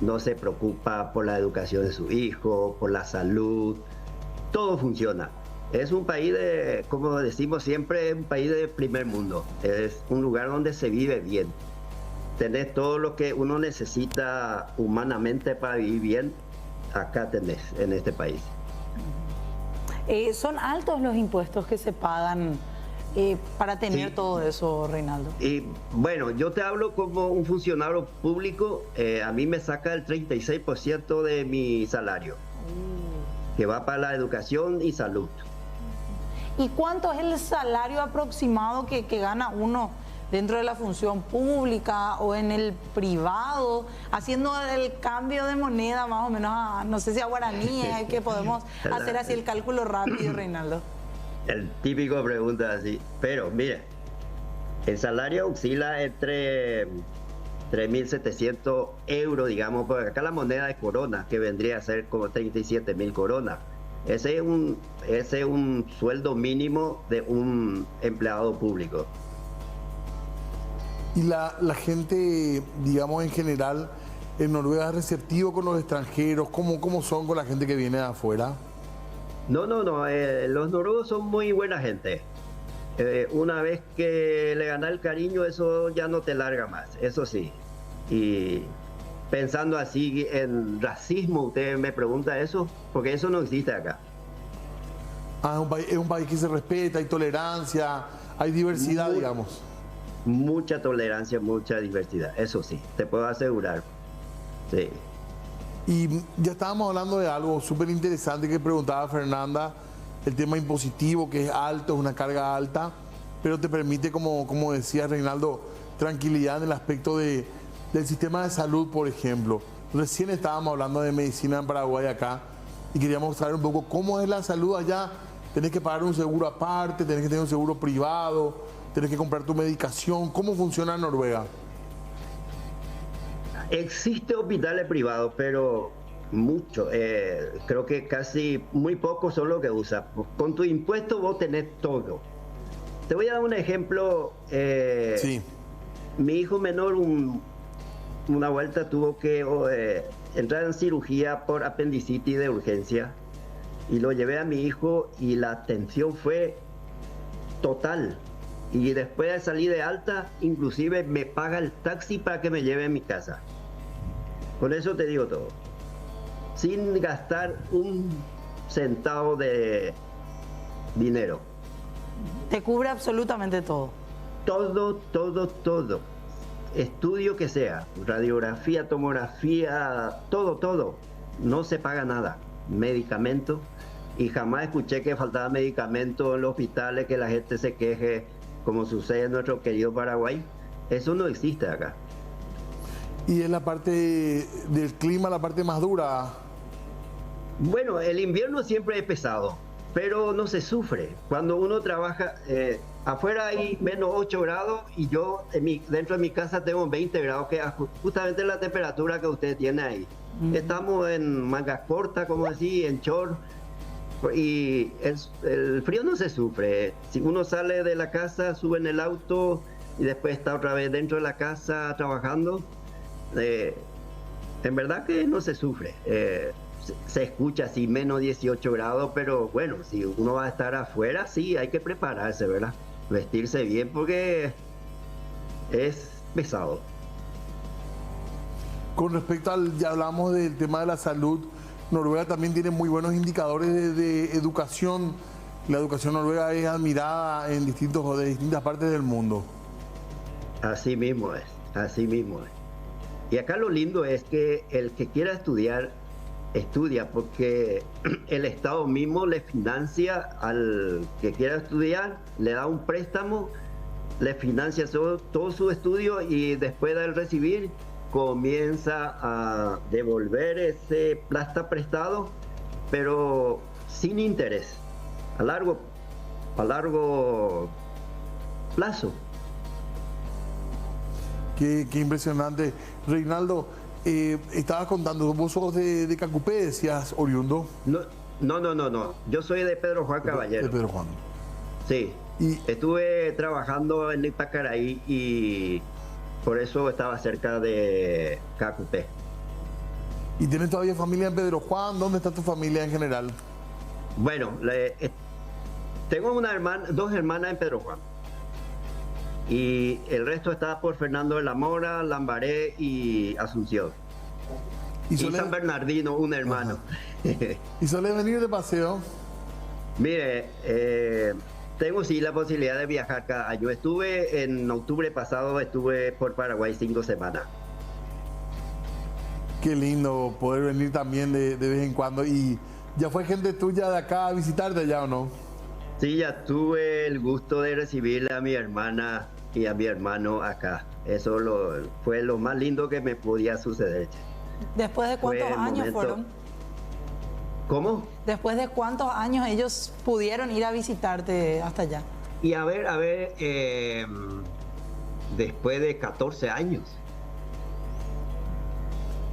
No se preocupa por la educación de su hijo, por la salud. Todo funciona. Es un país de, como decimos siempre, un país de primer mundo. Es un lugar donde se vive bien. Tenés todo lo que uno necesita humanamente para vivir bien. Acá tenés, en este país. ¿Son altos los impuestos que se pagan para tener Sí. todo eso, Reinaldo? Y bueno, yo te hablo como un funcionario público. A mí me saca el 36% de mi salario, que va para la educación y salud. ¿Y cuánto es el salario aproximado que gana uno dentro de la función pública o en el privado, haciendo el cambio de moneda más o menos a, no sé si a guaraní, es que podemos hacer así el cálculo rápido, Reinaldo? El típico pregunta así. Pero mire, el salario oscila entre 3.700 euros, digamos, porque acá la moneda es corona, que vendría a ser como 37.000 coronas. Ese es un sueldo mínimo de un empleado público. Y la gente, digamos en general, en Noruega es receptivo con los extranjeros. ¿Cómo son con la gente que viene de afuera? No, los noruegos son muy buena gente. Una vez que le ganas el cariño, eso ya no te larga más, eso sí. Y pensando así en racismo, usted me pregunta eso, porque eso no existe acá. Ah, es un país que se respeta, hay tolerancia, hay diversidad, digamos. Mucha tolerancia, mucha diversidad, eso sí, te puedo asegurar. Sí. Y ya estábamos hablando de algo súper interesante que preguntaba Fernanda, el tema impositivo, que es alto, es una carga alta, pero te permite, como decía Reinaldo, tranquilidad en el aspecto del sistema de salud, por ejemplo. Recién estábamos hablando de medicina en Paraguay acá y queríamos saber un poco cómo es la salud allá. Tenés que pagar un seguro aparte, tenés que tener un seguro privado, tenés que comprar tu medicación. ¿Cómo funciona en Noruega? Existe hospitales privados, pero mucho. Creo que casi muy pocos son los que usan. Con tu impuesto vos tenés todo. Te voy a dar un ejemplo. Sí. Mi hijo menor una vuelta tuvo que entrar en cirugía por apendicitis de urgencia y lo llevé a mi hijo y la atención fue total. Y después de salir de alta, inclusive me paga el taxi para que me lleve a mi casa. Con eso te digo todo. Sin gastar un centavo de dinero. Te cubre absolutamente todo. Todo. Estudio que sea, radiografía, tomografía, todo. No se paga nada. Medicamento. Y jamás escuché que faltaba medicamento en los hospitales, que la gente se queje, como sucede en nuestro querido Paraguay. Eso no existe acá. ¿Y en la parte del clima, la parte más dura? Bueno, el invierno siempre es pesado, pero no se sufre. Cuando uno trabaja, afuera hay menos 8 grados y yo dentro de mi casa tengo 20 grados, que es justamente la temperatura que usted tiene ahí. Estamos en mangas cortas, como decía, en short, y el frío no se sufre. Si uno sale de la casa, sube en el auto y después está otra vez dentro de la casa trabajando, en verdad que no se sufre. Se escucha así menos 18 grados, pero bueno, si uno va a estar afuera, sí, hay que prepararse, ¿verdad? Vestirse bien porque es pesado. Con respecto ya hablamos del tema de la salud, Noruega también tiene muy buenos indicadores de educación. La educación noruega es admirada en distintas partes del mundo. Así mismo es. Y acá lo lindo es que el que quiera estudiar, estudia, porque el Estado mismo le financia al que quiera estudiar, le da un préstamo, le financia todo su estudio y después de recibir comienza a devolver ese plata prestado, pero sin interés, a largo plazo. Qué impresionante. Reinaldo, estabas contando, vos sos de Cacupé, decías, oriundo. No. Yo soy de Pedro Juan Caballero. De Pedro Juan. Sí. Estuve trabajando en Ipacaraí y por eso estaba cerca de Cacupé. ¿Y tienes todavía familia en Pedro Juan? ¿Dónde está tu familia en general? Bueno, tengo dos hermanas en Pedro Juan. Y el resto está por Fernando de la Mora, Lambaré y Asunción. Y San Bernardino, un hermano. ¿Y suele venir de paseo? Mire, tengo sí la posibilidad de viajar cada año. En octubre pasado, estuve por Paraguay 5 semanas. Qué lindo poder venir también de vez en cuando. ¿Y ya fue gente tuya de acá a visitarte allá o no? Sí, ya tuve el gusto de recibirle a mi hermana y a mi hermano acá. Eso fue lo más lindo que me podía suceder. ¿Después de cuántos años fueron? ¿Cómo? ¿Después de cuántos años ellos pudieron ir a visitarte hasta allá? Y a ver, después de 14 años.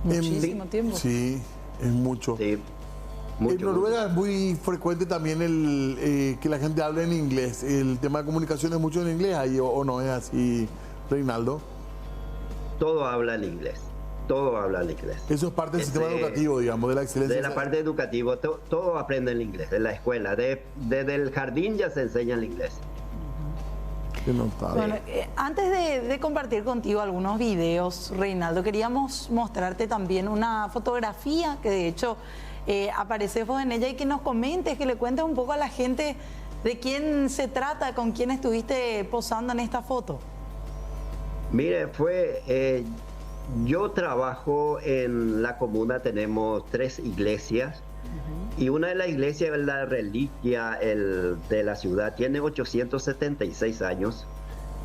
Muchísimo tiempo. Sí, es mucho. Sí. En Noruega es muy frecuente también que la gente hable en inglés. El tema de comunicación es mucho en inglés ahí, o no es así, Reinaldo. Todo habla en inglés. Todo habla en inglés. Eso es parte del sistema educativo, digamos, de la excelencia. De la parte educativa, todo aprende en inglés, en la escuela. Desde el jardín ya se enseña el inglés. Bueno, antes de compartir contigo algunos videos, Reinaldo, queríamos mostrarte también una fotografía que de hecho aparece vos en ella y que nos comentes, que le cuentes un poco a la gente de quién se trata, con quién estuviste posando en esta foto. Mire, yo trabajo en la comuna, tenemos 3 iglesias. Y una de las iglesias es la reliquia de la ciudad, tiene 876 años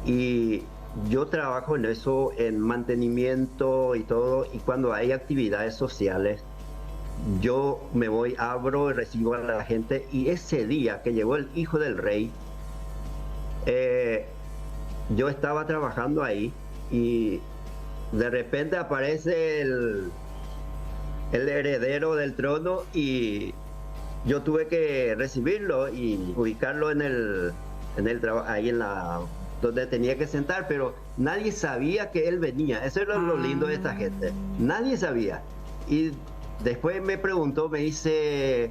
y yo trabajo en eso, en mantenimiento y todo, y cuando hay actividades sociales, yo me voy, abro y recibo a la gente, y ese día que llegó el hijo del rey, yo estaba trabajando ahí y de repente aparece el heredero del trono y yo tuve que recibirlo y ubicarlo en el trabajo, ahí donde tenía que sentar, pero nadie sabía que él venía. Eso era lo lindo de esta gente. Nadie sabía. Y después me preguntó, me dice,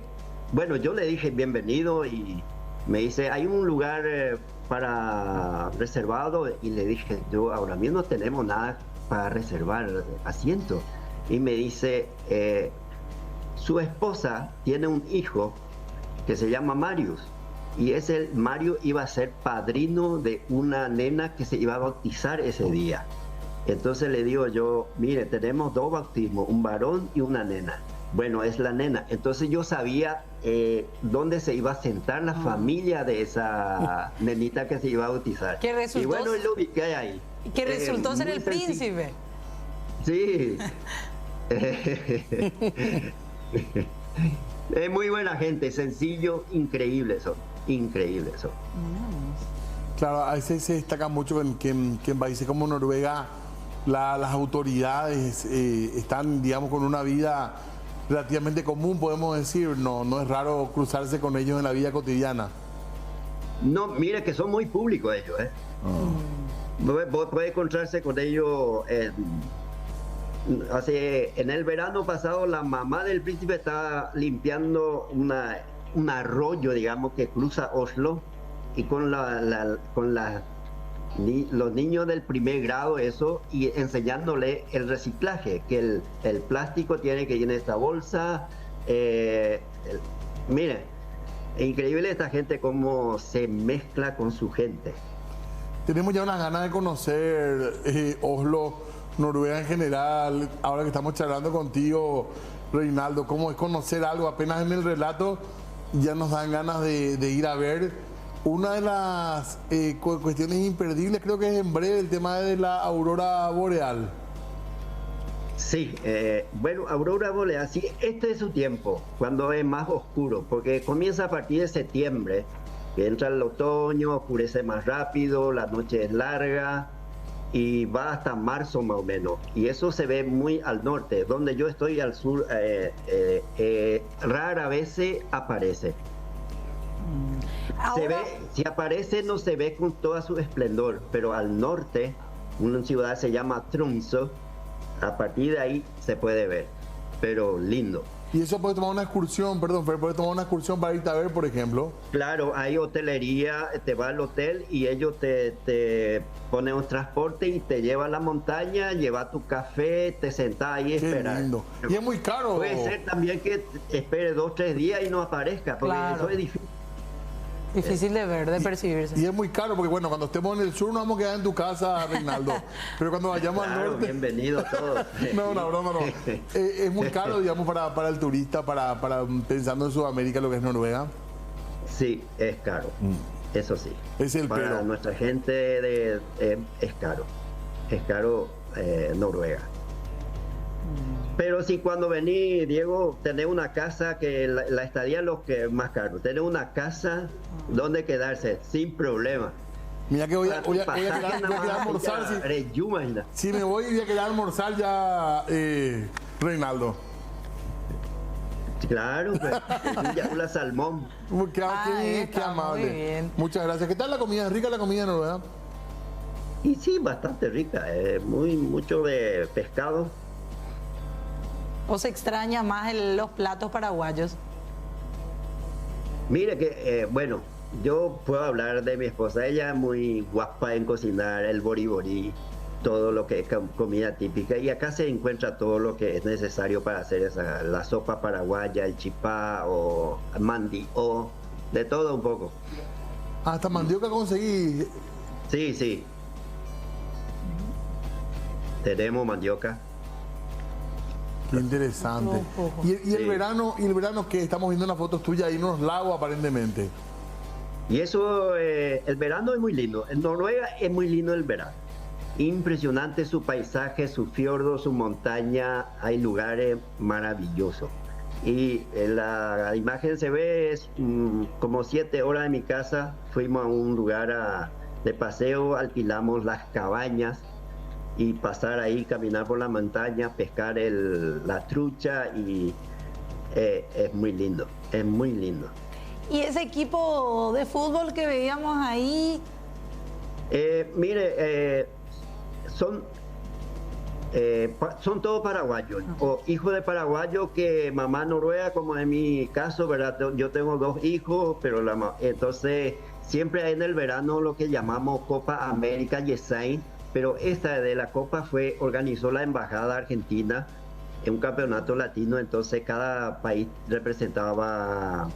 bueno, yo le dije bienvenido y me dice, hay un lugar para reservado, y le dije, yo ahora mismo no tenemos nada para reservar asiento. Y me dice, su esposa tiene un hijo que se llama Marius, y Mario iba a ser padrino de una nena que se iba a bautizar ese día. Entonces le digo yo, mire, tenemos 2 bautismos, un varón y una nena. Bueno, es la nena. Entonces yo sabía dónde se iba a sentar la familia de esa nenita que se iba a bautizar. Y bueno, lo ubiqué ahí. Que resultó ser el príncipe. Sí. Es muy buena gente, sencillo, increíble eso. Claro, a veces se destaca mucho que en países como Noruega las autoridades están, digamos, con una vida relativamente común, podemos decir. No es raro cruzarse con ellos en la vida cotidiana. No, mire que son muy públicos ellos, Vos podés encontrarse con ellos. En el verano pasado, la mamá del príncipe estaba limpiando un arroyo, digamos, que cruza Oslo, y con los niños del primer grado eso, y enseñándole el reciclaje, que el plástico tiene que ir en esta bolsa. Miren, es increíble esta gente cómo se mezcla con su gente. Tenemos ya unas ganas de conocer Oslo, Noruega en general. Ahora que estamos charlando contigo, Reinaldo, ¿cómo es conocer algo? Apenas en el relato ya nos dan ganas de ir a ver. Una de las cuestiones imperdibles, creo que es en breve, el tema de la aurora boreal. Sí, bueno, aurora boreal, sí, este es su tiempo, cuando es más oscuro, porque comienza a partir de septiembre, que entra el otoño, oscurece más rápido, la noche es larga y va hasta marzo más o menos, y eso se ve muy al norte. Donde yo estoy al sur, rara vez se aparece. Se ve, si aparece no se ve con todo su esplendor, pero al norte, una ciudad se llama Tromsø, a partir de ahí se puede ver, pero lindo. ¿Y eso puede tomar una excursión, perdón, Fer, puede tomar una excursión para irte a ver, por ejemplo? Claro, hay hotelería, te va al hotel y ellos te ponen un transporte y te lleva a la montaña, lleva tu café, te sentás ahí y esperas. Qué lindo. Y es muy caro. Puede ser también que espere 2 o 3 días y no aparezca, porque eso es difícil. Difícil de ver, de percibirse. Y es muy caro, porque bueno, cuando estemos en el sur nos vamos a quedar en tu casa, Reinaldo. Pero cuando vayamos al norte... Bienvenidos todos. No, una broma, no. Es muy caro, digamos, para el turista, pensando en Sudamérica, lo que es Noruega. Sí, es caro. Eso sí. Es el para pero. Nuestra gente es caro. Es caro Noruega. Pero si cuando vení, Diego, tenés una casa, que la estadía es lo que es más caro. Tenés una casa donde quedarse sin problema. Mira que voy a quedar a almorzar. Si me voy a quedar a almorzar ya, Reinaldo. Claro, pues, es un yacula salmón. Qué está muy amable. bien. Muchas gracias. ¿Qué tal la comida? ¿Es rica la comida noruega? Y sí, bastante rica, mucho de pescado. ¿O se extraña más los platos paraguayos? Mire que, bueno, yo puedo hablar de mi esposa, ella es muy guapa en cocinar, el boriborí, todo lo que es comida típica, y acá se encuentra todo lo que es necesario para hacer la sopa paraguaya, el chipá o mandi, o de todo un poco. Hasta mandioca conseguí. Sí, sí. Tenemos mandioca. Qué interesante. ¿Y el Sí. verano, que estamos viendo unas fotos tuyas ahí en unos lagos aparentemente? Y eso, el verano es muy lindo. En Noruega es muy lindo el verano. Impresionante su paisaje, su fiordo, su montaña. Hay lugares maravillosos. Y la imagen se ve, es como 7 horas de mi casa. Fuimos a un lugar de paseo, alquilamos las cabañas y pasar ahí, caminar por la montaña, pescar la trucha y es muy lindo, es muy lindo. ¿Y ese equipo de fútbol que veíamos ahí? Mire, son todos paraguayos, o hijos de paraguayos que mamá noruega, como en mi caso, ¿verdad? Yo tengo 2 hijos, pero entonces siempre hay en el verano lo que llamamos Copa América Yesain, pero esta de la Copa organizó la Embajada Argentina en un campeonato latino, entonces cada país representaba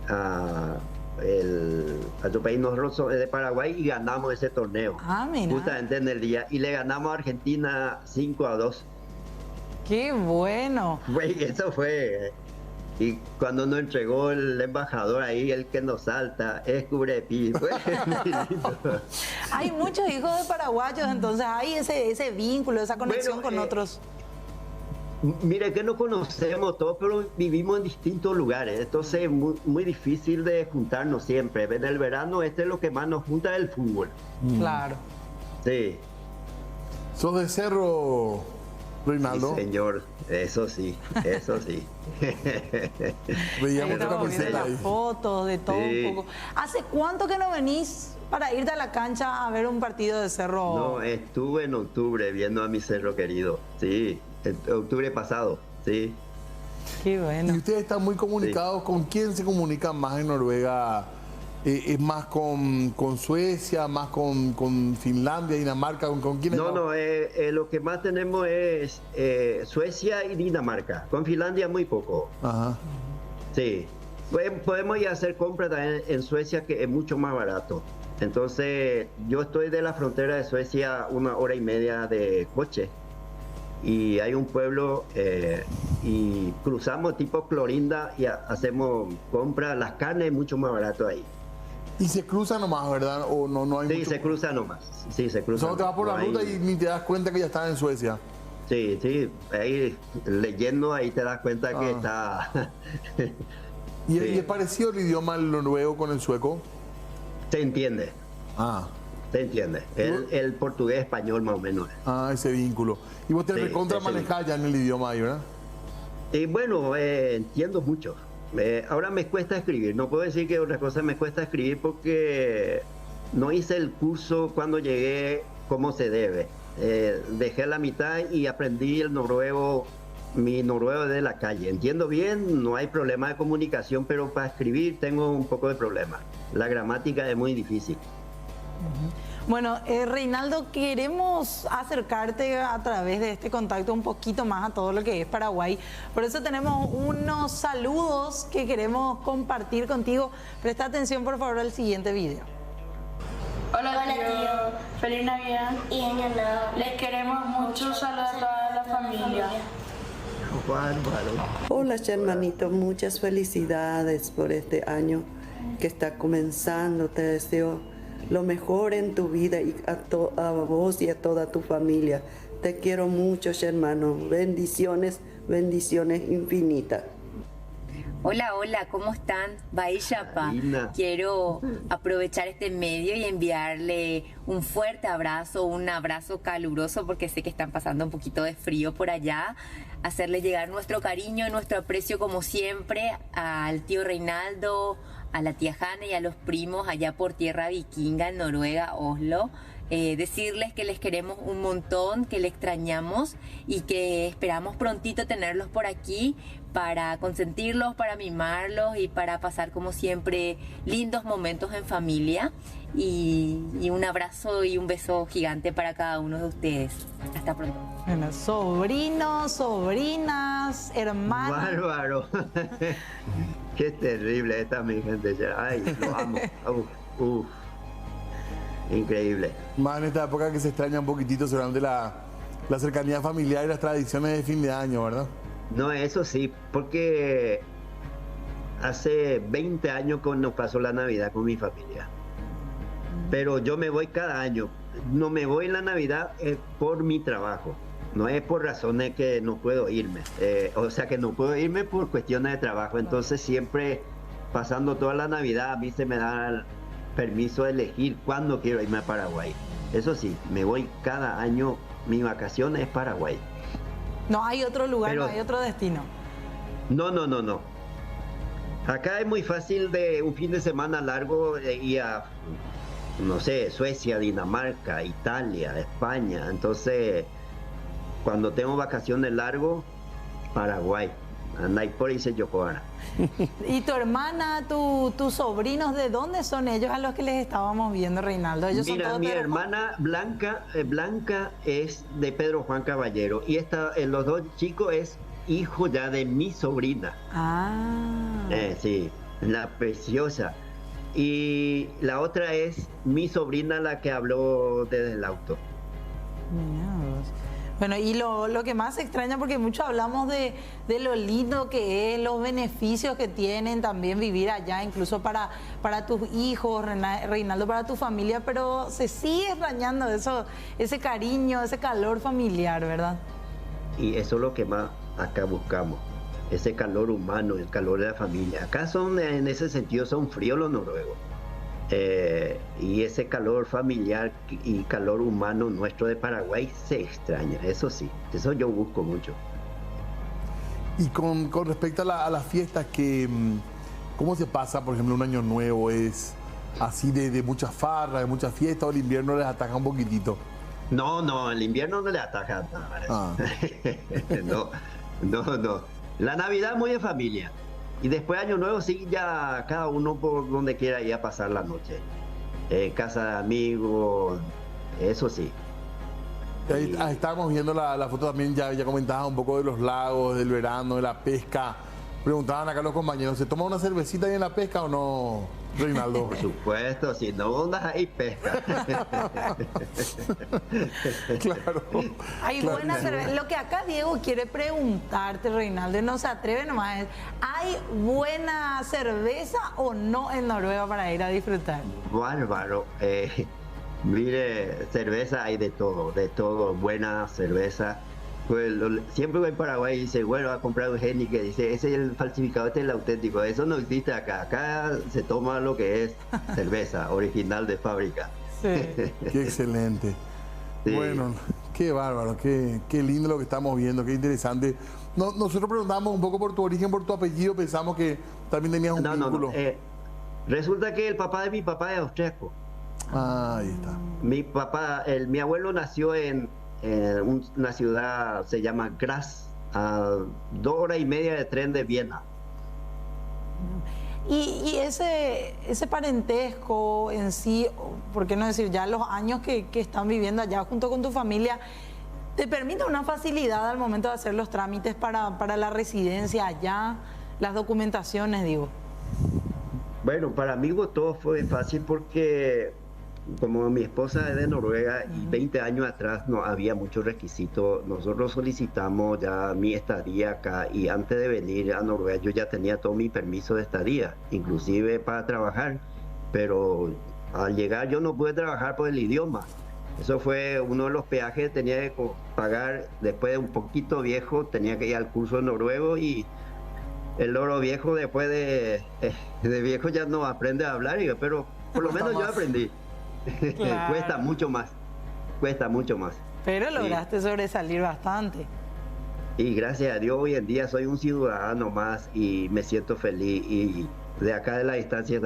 a tu país. Nosotros de Paraguay y ganamos ese torneo. Mira. Justamente en el día, y le ganamos a Argentina 5-2. ¡Qué bueno! Güey, eso fue. Y cuando nos entregó el embajador ahí, el que nos salta, es Cubrepi. Fue muy lindo. Hay muchos hijos de paraguayos, entonces hay ese vínculo, esa conexión con otros. Mire que no conocemos todos, pero vivimos en distintos lugares, entonces es muy difícil de juntarnos siempre. En el verano es lo que más nos junta, el fútbol. Claro. Sí. ¿Sos de Cerro, Reinaldo? Sí, señor, eso sí, eso sí. Veíamos Ahí tu estamos viendo camiseta las ahí. fotos, de todo Sí. un poco. ¿Hace cuánto que no venís para irte a la cancha a ver un partido de Cerro? No, estuve en octubre viendo a mi cerro querido, sí, en octubre pasado, sí. Qué Y bueno. ustedes están muy comunicados. ¿Con quién se comunican más en Noruega? ¿Es más con Suecia, más con Finlandia, Dinamarca? ¿Con quién? No, lo que más tenemos es Suecia y Dinamarca. Con Finlandia muy poco. Ajá. Sí. Podemos ir a hacer compras también en Suecia, que es mucho más barato. Entonces, yo estoy de la frontera de Suecia 1 hora y media de coche. Y hay un pueblo y cruzamos tipo Clorinda y hacemos compras. Las carnes es mucho más barato ahí. Y se cruzan nomás, ¿verdad? ¿O no hay Sí, mucho? se cruza nomás. Sí, se cruza. Solo te vas por la No ruta hay- y ni te das cuenta que ya estás en Suecia. Sí, sí, ahí leyendo ahí te das cuenta que está... ¿Y, Sí. y es parecido el idioma el noruego con el sueco? Se entiende, Ah, se entiende. El portugués español más o menos. ese vínculo. Y vos te Sí, recontra ese manejás ya en el idioma ahí, ¿verdad? Y bueno, entiendo mucho. Ahora me cuesta escribir. No puedo decir que otra cosa me cuesta escribir porque no hice el curso cuando llegué como se debe. Dejé la mitad y aprendí el noruego, mi noruego de la calle. Entiendo bien, no hay problema de comunicación, pero para escribir tengo un poco de problema. La gramática es muy difícil. Bueno, Reinaldo, queremos acercarte a través de este contacto un poquito más a todo lo que es Paraguay. Por eso tenemos unos saludos que queremos compartir contigo. Presta atención, por favor, al siguiente video. Hola, tío. Feliz Navidad. Y Año Nuevo. Les queremos mucho. Saludos a toda la familia. Bárbaro. Hola hermanito, muchas felicidades por este año que está comenzando. Te deseo lo mejor en tu vida y a vos y a toda tu familia. Te quiero mucho, hermano. Bendiciones, bendiciones infinitas. Hola, hola, ¿cómo están? Baishapa. Quiero aprovechar este medio y enviarle un fuerte abrazo, un abrazo caluroso, porque sé que están pasando un poquito de frío por allá. Hacerle llegar nuestro cariño, nuestro aprecio como siempre al tío Reinaldo, a la tía Hanna y a los primos allá por tierra vikinga en Noruega, Oslo. Decirles que les queremos un montón, que les extrañamos y que esperamos prontito tenerlos por aquí para consentirlos, para mimarlos y para pasar como siempre lindos momentos en familia. Y un abrazo y un beso gigante para cada uno de ustedes. Hasta pronto. Bueno, sobrinos, sobrinas, hermanos. Bárbaro. Qué terrible esta mi gente. Ay, lo amo. Increíble. Más en esta época que se extraña un poquitito seguramente la cercanía familiar y las tradiciones de fin de año, ¿verdad? No, eso sí, porque hace 20 años que no paso la Navidad con mi familia. Pero yo me voy cada año. No me voy en la Navidad por mi trabajo. No es por razones que no puedo irme. O sea, que no puedo irme por cuestiones de trabajo. Entonces siempre pasando toda la Navidad a mí se me da permiso de elegir cuándo quiero irme a Paraguay. Eso sí, me voy cada año, mi vacación es Paraguay. No hay otro lugar, no hay otro destino. No. Acá es muy fácil de un fin de semana largo ir a, no sé, Suecia, Dinamarca, Italia, España. Entonces, cuando tengo vacaciones largo, Paraguay. Andai por ahí se Yocoara. ¿Y tu hermana, tus sobrinos, de dónde son ellos a los que les estábamos viendo, Reinaldo? ¿Ellos Mira, son todos mi Pedro hermana Blanca es de Pedro Juan Caballero y los dos chicos es hijo ya de mi sobrina. Sí, la preciosa. Y la otra es mi sobrina, la que habló desde el auto. Bueno, y lo que más extraña, porque mucho hablamos de lo lindo que es, los beneficios que tienen también vivir allá, incluso para tus hijos, Reinaldo, para tu familia, pero se sigue extrañando eso, ese cariño, ese calor familiar, ¿verdad? Y eso es lo que más acá buscamos, ese calor humano, el calor de la familia. Acá en ese sentido, son fríos los noruegos. Y ese calor familiar y calor humano nuestro de Paraguay se extraña, eso sí, eso yo busco mucho. Y con respecto a las fiestas, ¿cómo se pasa, por ejemplo, un año nuevo? ¿Es así de mucha farra, de mucha fiesta, o el invierno les ataca un poquitito? No, el invierno no le ataca. No. La Navidad muy de familia. Y después Año Nuevo sí, ya cada uno por donde quiera ir a pasar la noche. Casa de amigos, eso sí. Ahí estábamos viendo la foto también, ya comentabas un poco de los lagos, del verano, de la pesca. Preguntaban acá los compañeros, ¿se toma una cervecita ahí en la pesca o no, Reinaldo? Por supuesto, si no andas ahí, pesca. Claro. Hay buena cerveza. Lo que acá Diego quiere preguntarte, Reinaldo, y no se atreve nomás, es, ¿hay buena cerveza o no en Noruega para ir a disfrutar? Bárbaro. Mire, cerveza hay de todo, buena cerveza. Pues siempre voy a Paraguay y dice, bueno, a comprar un Heineken, dice, ese es el falsificado, este es el auténtico. Eso no existe acá. Acá se toma lo que es cerveza original de fábrica. Sí. Qué excelente. Sí. Bueno, qué bárbaro, qué lindo lo que estamos viendo, qué interesante. Nosotros preguntamos un poco por tu origen, por tu apellido, pensamos que también tenías un vínculo. Resulta que el papá de mi papá es austriaco. Ahí está. Mi abuelo nació en una ciudad, se llama Graz, a 2 horas y media de tren de Viena. Y ese parentesco en sí, por qué no decir ya los años que están viviendo allá junto con tu familia, ¿te permite una facilidad al momento de hacer los trámites para la residencia allá, las documentaciones, digo? Bueno, para mí todo fue fácil porque como mi esposa es de Noruega y 20 años atrás no había muchos requisitos, nosotros solicitamos ya mi estadía acá y antes de venir a Noruega yo ya tenía todo mi permiso de estadía, inclusive para trabajar, pero al llegar yo no pude trabajar por el idioma. Eso fue uno de los peajes que tenía que pagar. Después de un poquito viejo tenía que ir al curso noruego y el loro viejo después de viejo ya no aprende a hablar, pero por lo menos yo aprendí. Claro. Cuesta mucho más. Pero lograste sobresalir bastante. Y gracias a Dios hoy en día soy un ciudadano más y me siento feliz. Y de acá de la distancia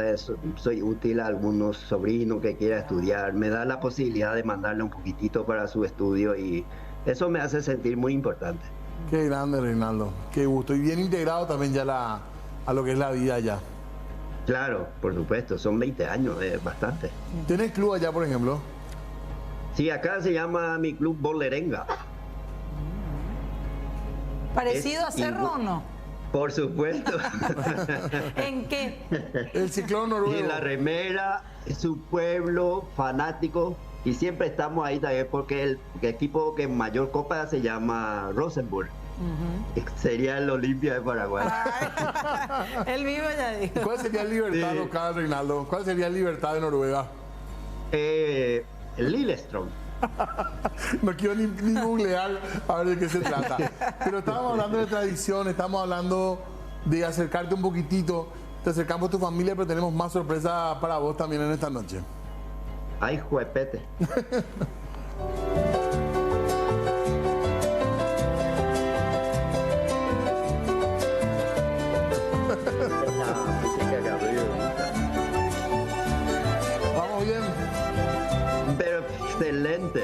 soy útil a algunos sobrinos que quieran estudiar. Me da la posibilidad de mandarle un poquitito para su estudio y eso me hace sentir muy importante. Qué grande, Reinaldo. Qué gusto. Y bien integrado también ya a lo que es la vida allá. Claro, por supuesto, son 20 años, bastante. ¿Tienes club allá, por ejemplo? Sí, acá se llama mi club Bolerenga. ¿Parecido a Cerro o no? Por supuesto. ¿En qué? El ciclón noruego. Y la remera, su pueblo, fanático. Y siempre estamos ahí también porque el equipo que mayor copa se llama Rosenborg. Sería el Olimpia de Paraguay. El mismo ya dijo. ¿Cuál sería el Libertad local, Reinaldo? ¿Cuál sería el Libertad de Noruega? Lillestrøm. No quiero ni googlear a ver de qué se trata. Pero estábamos hablando de tradición, estamos hablando de acercarte un poquitito. Te acercamos a tu familia, pero tenemos más sorpresa para vos también en esta noche. Ay, juepete. Vamos bien. Pero excelente.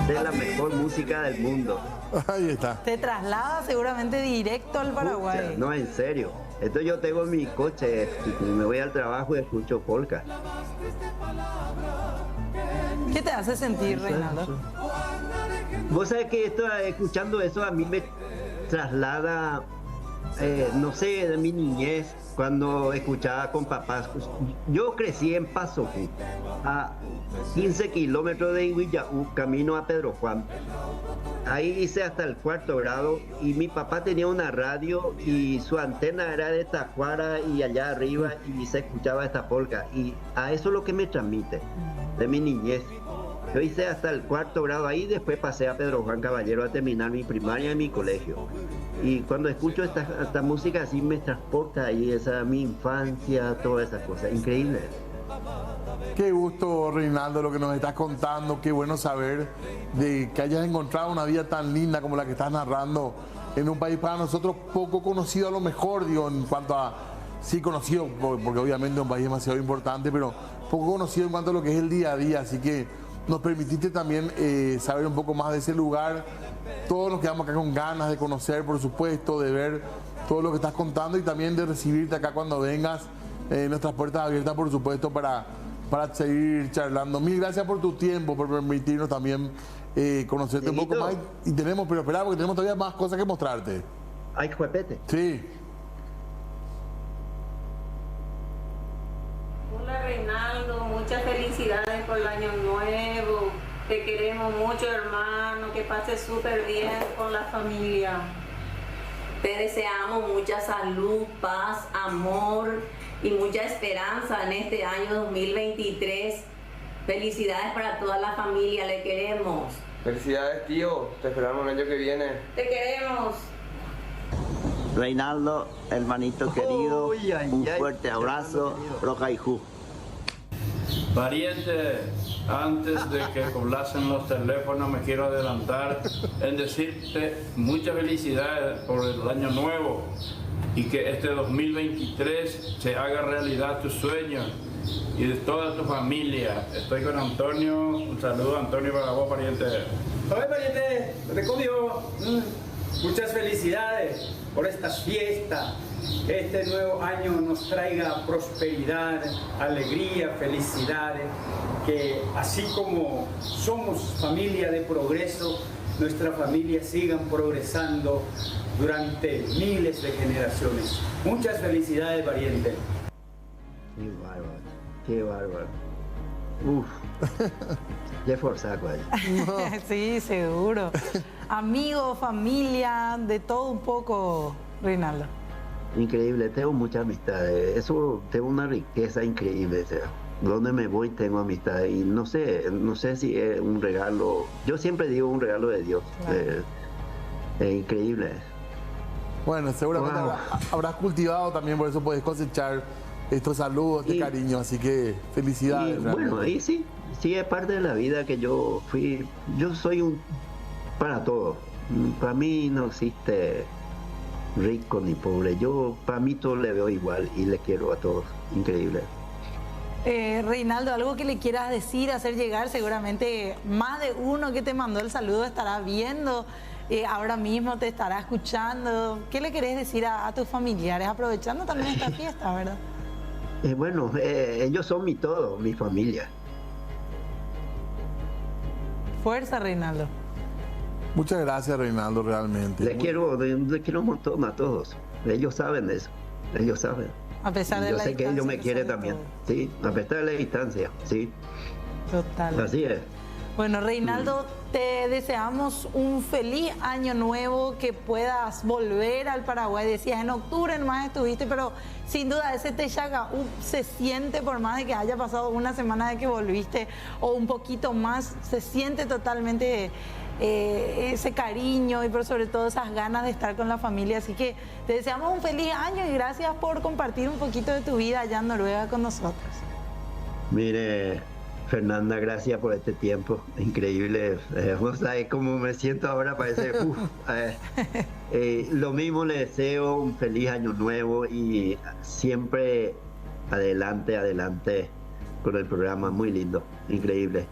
Esta es la mejor música del mundo. Ahí está. Te traslada seguramente directo al Paraguay. No, en serio. Entonces yo tengo mi coche, me voy al trabajo y escucho polka. ¿Qué te hace sentir, Reinaldo? Vos sabés que escuchando eso a mí me traslada, no sé, de mi niñez, cuando escuchaba con papás. Yo crecí en Pasoku, a 15 kilómetros de Ihuillaú, camino a Pedro Juan. Ahí hice hasta el 4º grado y mi papá tenía una radio y su antena era de Tacuara y allá arriba y se escuchaba esta polka. Y a eso es lo que me transmite, de mi niñez. Yo hice hasta el 4º grado ahí, después pasé a Pedro Juan Caballero a terminar mi primaria en mi colegio. Y cuando escucho esta música así me transporta ahí mi infancia, todas esas cosas. Increíble. Qué gusto, Reinaldo, lo que nos estás contando. Qué bueno saber de que hayas encontrado una vida tan linda como la que estás narrando en un país para nosotros poco conocido a lo mejor, digo, en cuanto a, sí conocido, porque obviamente es un país demasiado importante, pero poco conocido en cuanto a lo que es el día a día. Así que nos permitiste también saber un poco más de ese lugar. Todos nos quedamos acá con ganas de conocer, por supuesto, de ver todo lo que estás contando y también de recibirte acá cuando vengas. Nuestras puertas abiertas, por supuesto, para seguir charlando. Mil gracias por tu tiempo, por permitirnos también conocerte un poco más. Y tenemos, pero espera, porque tenemos todavía más cosas que mostrarte. Ay, juepete. Sí. Hola, Reinaldo, muchas felicidades por el año nuevo. Te queremos mucho, hermano, que pases súper bien con la familia. Te deseamos mucha salud, paz, amor y mucha esperanza en este año 2023. Felicidades para toda la familia, le queremos. Felicidades, tío. Te esperamos el año que viene. Te queremos. Reinaldo, hermanito querido, un fuerte abrazo, Rojaijú. Pariente, antes de que colapsen los teléfonos, me quiero adelantar en decirte muchas felicidades por el año nuevo y que este 2023 se haga realidad tus sueños y de toda tu familia. Estoy con Antonio. Un saludo, Antonio, para vos, pariente. Hola, pariente. Recomiendo. Muchas felicidades por estas fiestas. Este nuevo año nos traiga prosperidad, alegría, felicidades. Que así como somos familia de progreso, nuestra familia sigan progresando durante miles de generaciones. Muchas felicidades, pariente. Qué bárbaro, qué bárbaro. Uf, qué forzaco ahí. Sí, seguro. Amigos, familia, de todo un poco, Reinaldo. Increíble, tengo muchas amistades. Eso, tengo una riqueza increíble. O sea, donde me voy tengo amistades y no sé si es un regalo. Yo siempre digo un regalo de Dios. Claro. Es increíble. Bueno, seguramente habrás cultivado también, por eso podés cosechar estos saludos, este cariño, así que felicidades. Y, bueno, ahí sí es parte de la vida que yo soy un para todo. Para mí no existe rico ni pobre, para mí todo le veo igual y le quiero a todos, increíble. Reinaldo, algo que le quieras decir, hacer llegar, seguramente más de uno que te mandó el saludo estará viendo, ahora mismo te estará escuchando. ¿Qué le querés decir a tus familiares, aprovechando también esta fiesta, verdad? Bueno, ellos son mi todo, mi familia. Fuerza, Reinaldo. Muchas gracias, Reinaldo, realmente. Les quiero un montón a todos. Ellos saben eso, ellos saben. A pesar de la distancia. Yo sé que ellos me quieren también, sí, a pesar de la distancia, sí. Total. Así es. Bueno, Reinaldo, te deseamos un feliz año nuevo, que puedas volver al Paraguay. Decías, en octubre nomás estuviste, pero sin duda ese Texaca se siente, por más de que haya pasado una semana de que volviste o un poquito más, se siente totalmente ese cariño y por sobre todo esas ganas de estar con la familia. Así que te deseamos un feliz año y gracias por compartir un poquito de tu vida allá en Noruega con nosotros. Mire, Fernanda, gracias por este tiempo, increíble. Vos sabés cómo me siento ahora, parece. Lo mismo le deseo, un feliz año nuevo y siempre adelante con el programa, muy lindo, increíble.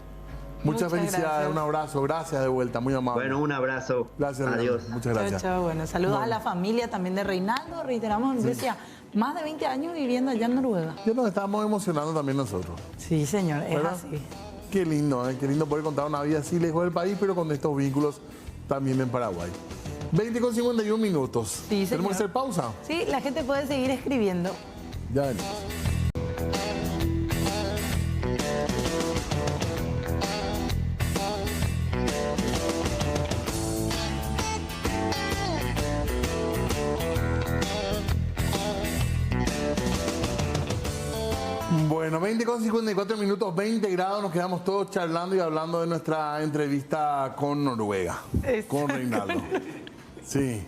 Muchas felicidades, gracias. Un abrazo, gracias de vuelta, muy amable. Bueno, un abrazo. Gracias, adiós. Muchas gracias. Chao, chao. Bueno, saludos a la familia también de Reinaldo. Reiteramos, decía, más de 20 años viviendo allá en Noruega. Ya nos estamos emocionando también nosotros. Sí, señor, es ¿verdad? así. Qué lindo poder contar una vida así lejos del país, pero con estos vínculos también en Paraguay. 20:51 minutos. Sí, ¿Tenemos que hacer pausa? Sí, la gente puede seguir escribiendo. Ya venimos. Bueno, 20:54 minutos, 20 grados, nos quedamos todos charlando y hablando de nuestra entrevista con Noruega, con Reinaldo. Sí,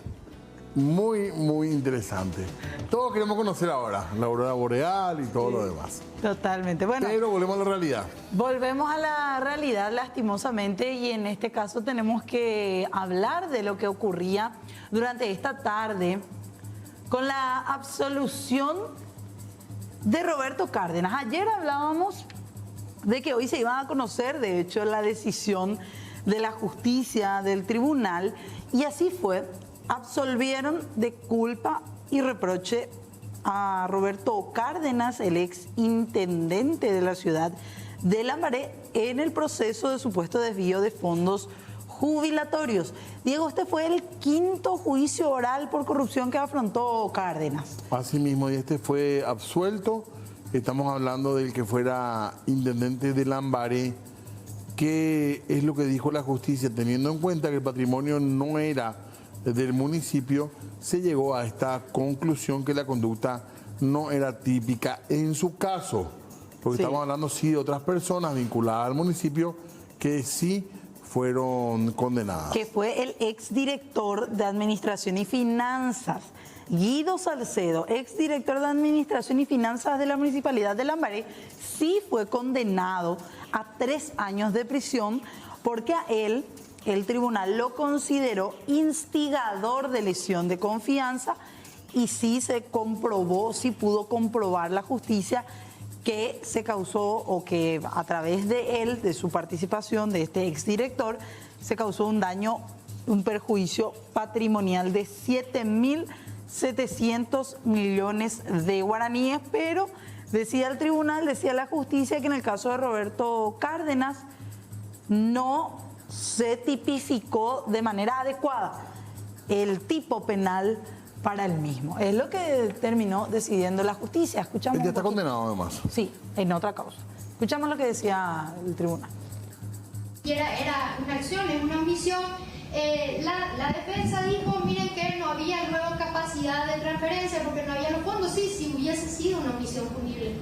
muy interesante. Todos queremos conocer ahora la aurora boreal y todo lo demás. Totalmente, bueno. Pero volvemos a la realidad. Volvemos a la realidad, lastimosamente, y en este caso tenemos que hablar de lo que ocurría durante esta tarde con la absolución de Roberto Cárdenas. Ayer hablábamos de que hoy se iba a conocer, de hecho, la decisión de la justicia, del tribunal, y así fue. Absolvieron de culpa y reproche a Roberto Cárdenas, el ex intendente de la ciudad de Lambaré, en el proceso de supuesto desvío de fondos jubilatorios. Diego, este fue el quinto juicio oral por corrupción que afrontó Cárdenas. Así mismo, y este fue absuelto. Estamos hablando del que fuera intendente de Lambaré. ¿Qué es lo que dijo la justicia? Teniendo en cuenta que el patrimonio no era del municipio, se llegó a esta conclusión que la conducta no era típica en su caso. Porque Sí. estamos hablando sí de otras personas vinculadas al municipio que sí fueron condenadas. Que fue el exdirector de Administración y Finanzas, Guido Salcedo, exdirector de Administración y Finanzas de la Municipalidad de Lambaré, sí fue condenado a 3 años de prisión porque a él el tribunal lo consideró instigador de lesión de confianza y sí se comprobó, sí pudo comprobar la justicia que se causó o que a través de él, de su participación, de este exdirector, se causó un daño, un perjuicio patrimonial de 7.700 millones de guaraníes, pero decía el tribunal, decía la justicia que en el caso de Roberto Cárdenas no se tipificó de manera adecuada el tipo penal para el mismo. Es lo que terminó decidiendo la justicia. Escuchamos. Él ya está condenado además. Sí, en otra causa. Escuchamos lo que decía el tribunal. Y era una acción, es una omisión. La defensa dijo, miren que no había luego capacidad de transferencia porque no había los fondos. Sí, si hubiese sido una omisión punible.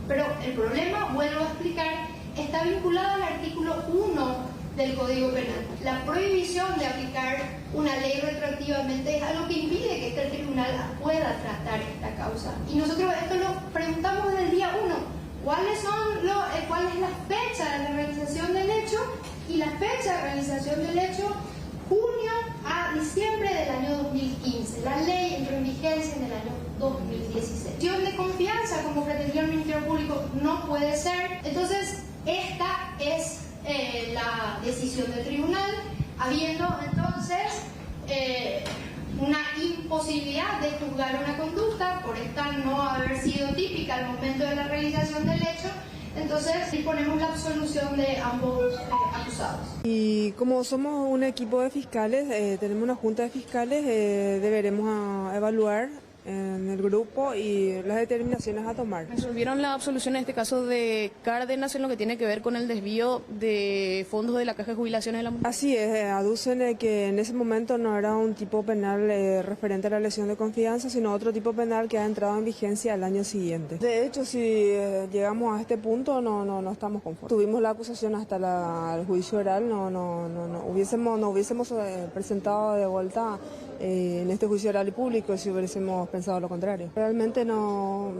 Pero el problema, vuelvo a explicar, está vinculado al artículo 1 del Código Penal. La prohibición de aplicar una ley retroactivamente es algo que impide que este tribunal pueda tratar esta causa. Y nosotros esto lo preguntamos desde el día 1. ¿Cuál es la fecha de la realización del hecho? Y la fecha de realización del hecho, junio a diciembre del año 2015. La ley entró en vigencia en el año 2016. Cuestión de confianza, como pretendió el Ministerio Público, no puede ser. Entonces, esta es la decisión del tribunal, habiendo entonces una imposibilidad de juzgar una conducta por esta no haber sido típica al momento de la realización del hecho. Entonces disponemos la absolución de ambos acusados. Y como somos un equipo de fiscales, tenemos una junta de fiscales, deberemos evaluar en el grupo y las determinaciones a tomar. Resolvieron la absolución en este caso de Cárdenas en lo que tiene que ver con el desvío de fondos de la Caja de Jubilaciones de la Mujer. Así es, aducen que en ese momento no era un tipo penal referente a la lesión de confianza, sino otro tipo penal que ha entrado en vigencia al año siguiente. De hecho, si llegamos a este punto, no estamos conformes. Tuvimos la acusación hasta el juicio oral, no hubiésemos presentado de vuelta en este juicio oral y público si hubiésemos pensado lo contrario. Realmente no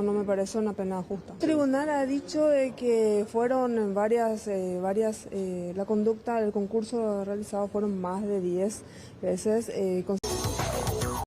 me parece una pena justa. El tribunal ha dicho de que fueron la conducta del concurso realizado fueron más de 10 veces.